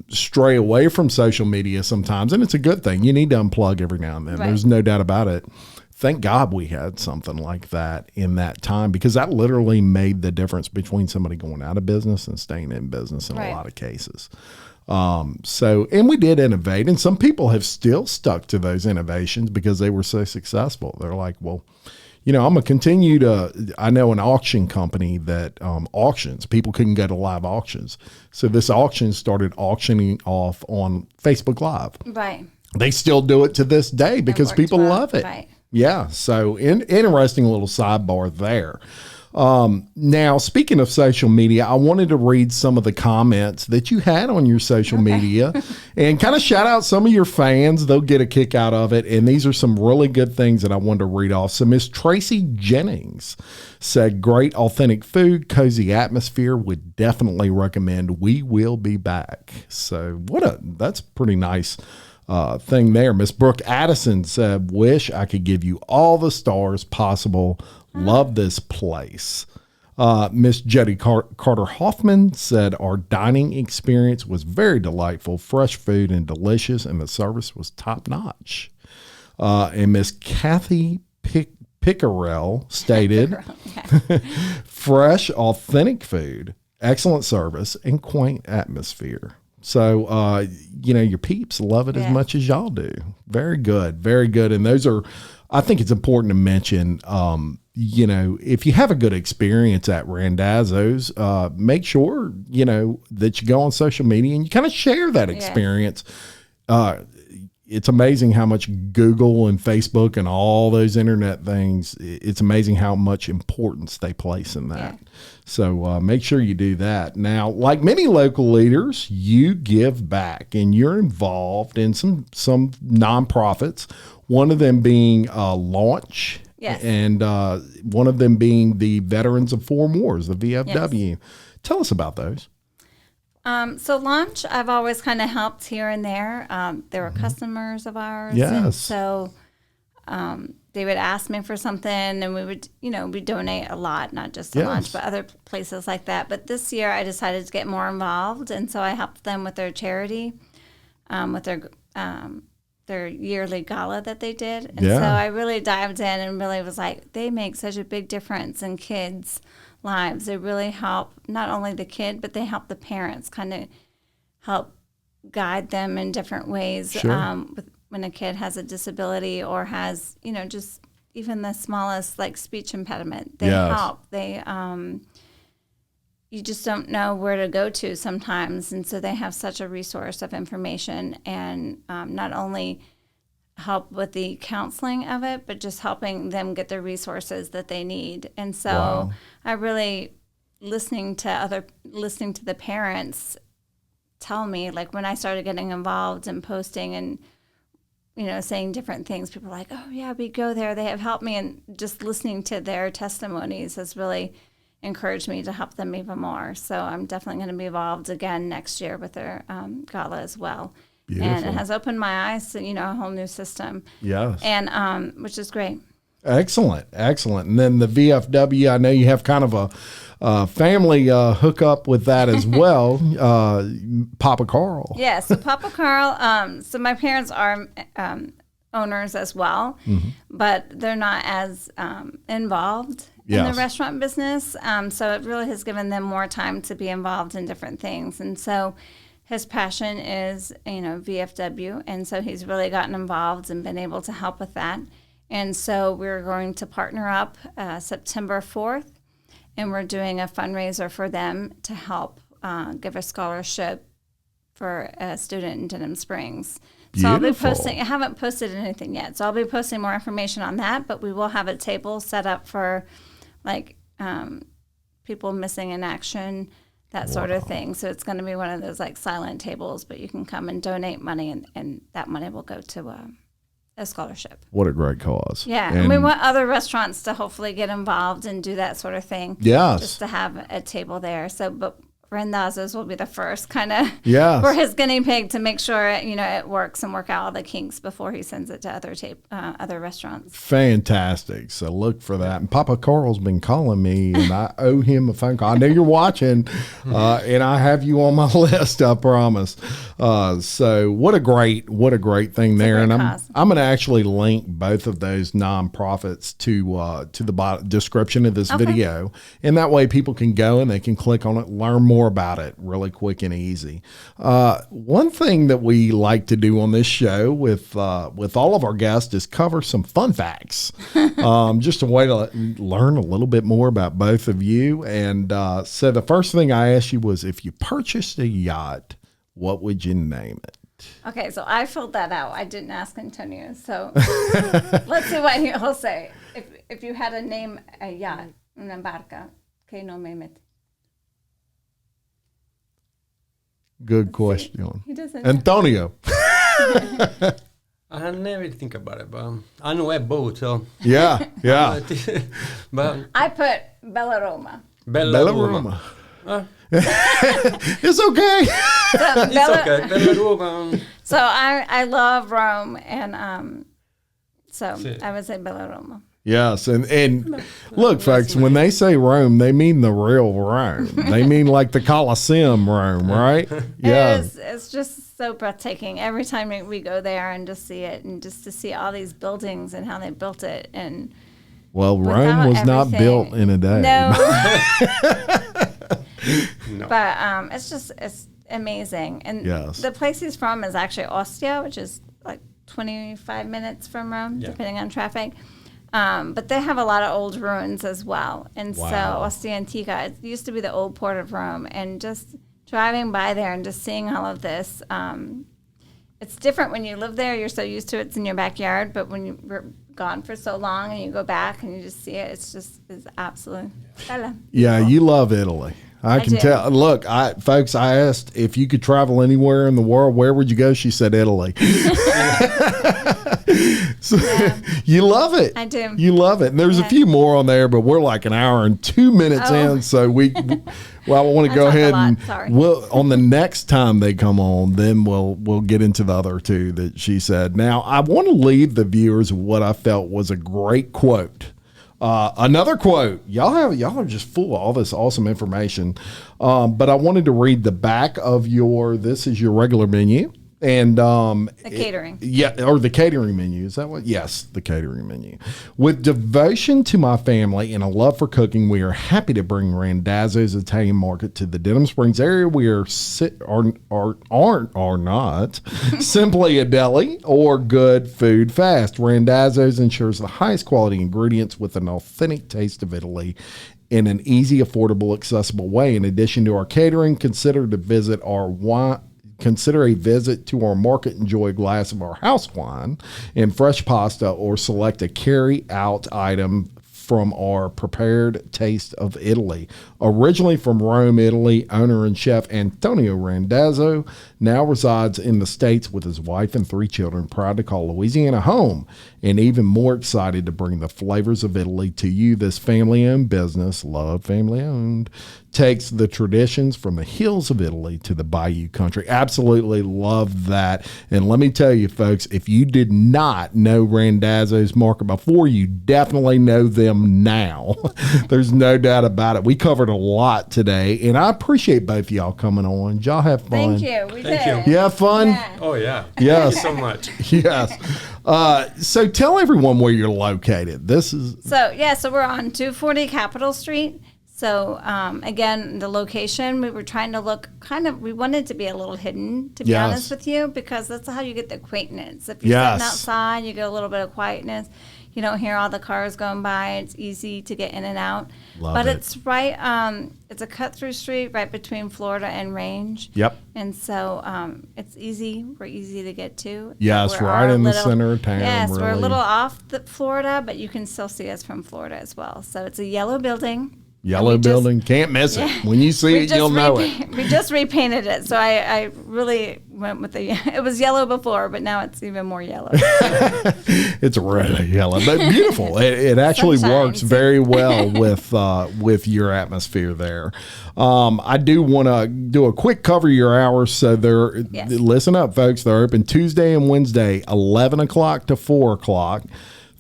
stray away from social media sometimes, and it's a good thing, you need to unplug every now and then. Right. There's no doubt about it. Thank God we had something like that in that time, because that literally made the difference between somebody going out of business and staying in business in a lot of cases. And we did innovate, and some people have still stuck to those innovations because they were so successful. They're like, well, I'm going to continue I know an auction company that auctions, people couldn't go to live auctions. So this auction started auctioning off on Facebook Live. Right. They still do it to this day because people love it. Right. Yeah. So interesting little sidebar there. Now, speaking of social media, I wanted to read some of the comments that you had on your social media and kind of shout out some of your fans. They'll get a kick out of it. And these are some really good things that I wanted to read off. So Miss Tracy Jennings said, great authentic food, cozy atmosphere, would definitely recommend. We will be back. So that's pretty nice thing there. Miss Brooke Addison said, wish I could give you all the stars possible. Love this place. Miss Jetty Carter Hoffman said, our dining experience was very delightful, fresh food and delicious, and the service was top notch. And Miss Kathy Pickerel stated, fresh, authentic food, excellent service, and quaint atmosphere. So, your peeps love it as much as y'all do. Very good. Very good. And those are, I think it's important to mention, if you have a good experience at Randazzo's, make sure, that you go on social media and you kind of share that experience. It's amazing how much Google and Facebook and all those internet things, it's amazing how much importance they place in that. Yeah. So make sure you do that. Now, like many local leaders, you give back and you're involved in some nonprofits, one of them being Launch. Yes. And one of them being the Veterans of Foreign Wars, the VFW. Yes. Tell us about those. So Launch, I've always kind of helped here and there. They were customers of ours. Yes. And so they would ask me for something, and we would, we donate a lot, not just to Launch, but other places like that. But this year I decided to get more involved, and so I helped them with their charity, with their yearly gala that they did. And so I really dived in and really was like, they make such a big difference in kids' lives. They really help not only the kid, but they help the parents kind of help guide them in different ways. Sure. When a kid has a disability or has, just even the smallest like speech impediment, they help. They, you just don't know where to go to sometimes. And so they have such a resource of information and not only help with the counseling of it, but just helping them get the resources that they need. And so I really, listening to the parents tell me, like when I started getting involved and posting and, saying different things, people are like, oh yeah, we go there. They have helped me. And just listening to their testimonies has really encouraged me to help them even more. So I'm definitely going to be involved again next year with their gala as well. Beautiful. And it has opened my eyes to, a whole new system. Yes. And which is great. Excellent. And then the VFW, I know you have kind of a family hookup with that as well. Papa Carl. Yeah, so Papa Carl, so my parents are owners as well, but they're not as involved in the restaurant business. So it really has given them more time to be involved in different things. And so his passion is, VFW. And so he's really gotten involved and been able to help with that. And so we're going to partner up September 4th, and we're doing a fundraiser for them to help give a scholarship for a student in Denham Springs. So I'll be Beautiful. posting. I haven't posted anything yet, so I'll be posting more information on that. But we will have a table set up for, like, people missing in action, that sort of thing. So it's going to be one of those like silent tables, but you can come and donate money, and that money will go to a scholarship. What a great cause. Yeah, and we want other restaurants to hopefully get involved and do that sort of thing. Yes. Just to have a table there. So, but Randazzo's will be the first kind of Yes. for his guinea pig to make sure it works and work out all the kinks before he sends it to other restaurants. Fantastic. So look for that. And Papa Carl's been calling me, and I owe him a phone call. I know you're watching, and I have you on my list, I promise. So what a great thing there. And I'm going to actually link both of those nonprofits to the description of this video. And that way people can go and they can click on it, learn more about it really quick and easy. One thing that we like to do on this show with all of our guests is cover some fun facts, just a way to learn a little bit more about both of you. And so the first thing I asked you was, if you purchased a yacht, what would you name it? Okay, so I filled that out. I didn't ask Antonio, so let's see what he'll say. If you had to name a yacht, una barca, que nome mete? Good question. He doesn't know. Antonio. I never think about it, but I know a boat, so. Yeah. But I put Bella Roma. Bella Roma. It's okay. So It's okay, Bella Roma. So I love Rome, and so Sí. I would say Bella Roma. Yes, and look, folks, when they say Rome, they mean the real Rome. They mean like the Colosseum Rome, right? Yeah. It's just so breathtaking every time we go there and just see it, and just to see all these buildings and how they built it. And Well, Rome was not everything- built in a day. No. No. But it's amazing. And Yes. the place he's from is actually Ostia, which is like 25 minutes from Rome, depending on traffic. But they have a lot of old ruins as well. And so Ostia Antica, it used to be the old port of Rome. And just driving by there and just seeing all of this, it's different when you live there. You're so used to it. It's in your backyard. But when you're gone for so long and you go back and you just see it, it's absolute bella. Yeah, you love Italy. I can do. tell. Look, folks, I asked if you could travel anywhere in the world, where would you go? She said Italy. So, you love it. I do. You love it. And there's a few more on there, but we're like an hour and 2 minutes in. So I want to go talk a ahead lot. and Sorry. on the next time they come on, then we'll get into the other two that she said. Now, I want to leave the viewers with what I felt was a great quote. Another quote. Y'all are just full of all this awesome information. But I wanted to read the back of this is your regular menu. And The catering. or the catering menu. Is that what? Yes, the catering menu. With devotion to my family and a love for cooking, we are happy to bring Randazzo's Italian Market to the Denham Springs area. We are not simply a deli or good food fast. Randazzo's ensures the highest quality ingredients with an authentic taste of Italy in an easy, affordable, accessible way. In addition to our catering, consider a visit to our market, enjoy a glass of our house wine and fresh pasta, or select a carry-out item from our prepared taste of Italy. Originally from Rome, Italy, owner and chef Antonio Randazzo now resides in the States with his wife and 3 children, proud to call Louisiana home, and even more excited to bring the flavors of Italy to you. This family-owned business, love family-owned, takes the traditions from the hills of Italy to the bayou country. Absolutely love that. And let me tell you, folks, if you did not know Randazzo's Market before, you definitely know them now. There's no doubt about it. We covered a lot today, and I appreciate both of y'all coming on. Y'all have fun. Thank you. We Thank did. you. You have fun? Yeah. Oh, yeah. Yes. Thank you so much. Yes. So tell everyone where you're located. So we're on 240 Capitol Street. So again, the location, we were trying to look we wanted to be a little hidden, to be Yes. honest with you, because that's how you get the quaintness. If you're Yes. sitting outside, you get a little bit of quietness. You don't hear all the cars going by. It's easy to get in and out. Love but it. it's right. It's a cut-through street right between Florida and Range. Yep. And so it's easy. We're easy to get to. Yes, We're right a in the center of town. Yes, we're a really. little off the Florida, but you can still see us from Florida as well. So it's a yellow building. Yellow building. Can't miss it. When you see it, you'll know it. We just repainted it. So I really went with it was yellow before, but now it's even more yellow. It's really yellow, but beautiful. It actually Sunshine. works very well with your atmosphere there. I do want to do a quick cover your hours. So Yes. listen up, folks. They're open Tuesday and Wednesday, 11 o'clock to 4 o'clock.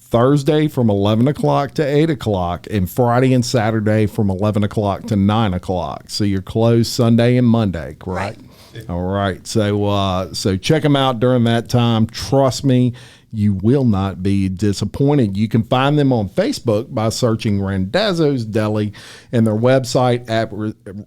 Thursday from 11 o'clock to 8 o'clock, and Friday and Saturday from 11 o'clock to 9 o'clock. So you're closed Sunday and Monday, correct? Right. All right. So check them out during that time. Trust me, you will not be disappointed. You can find them on Facebook by searching Randazzo's Deli, and their website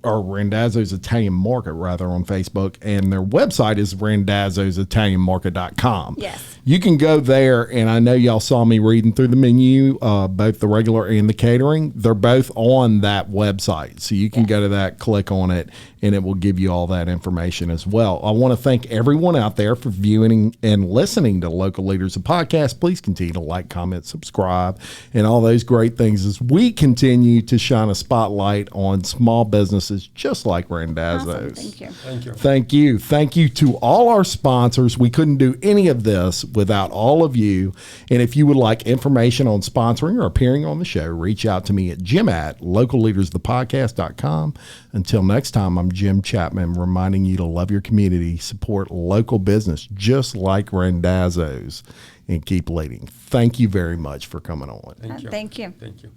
or Randazzo's Italian Market rather on Facebook, and their website is randazzositalianmarket.com. Yes. You can go there, and I know y'all saw me reading through the menu, both the regular and the catering. They're both on that website. So you can go to that, click on it, and it will give you all that information as well. I want to thank everyone out there for viewing and listening to Local Leaders of Podcast. Please continue to like, comment, subscribe, and all those great things as we continue to shine a spotlight on small businesses just like Randazzo's. Awesome. Thank you. Thank you. Thank you. Thank you to all our sponsors. We couldn't do any of this without all of you. And if you would like information on sponsoring or appearing on the show, reach out to me at jim@localleadersthepodcast.com. Until next time, I'm Jim Chapman, reminding you to love your community, support local business just like Randazzo's, and keep leading. Thank you very much for coming on. Thank you. Thank you. Thank you.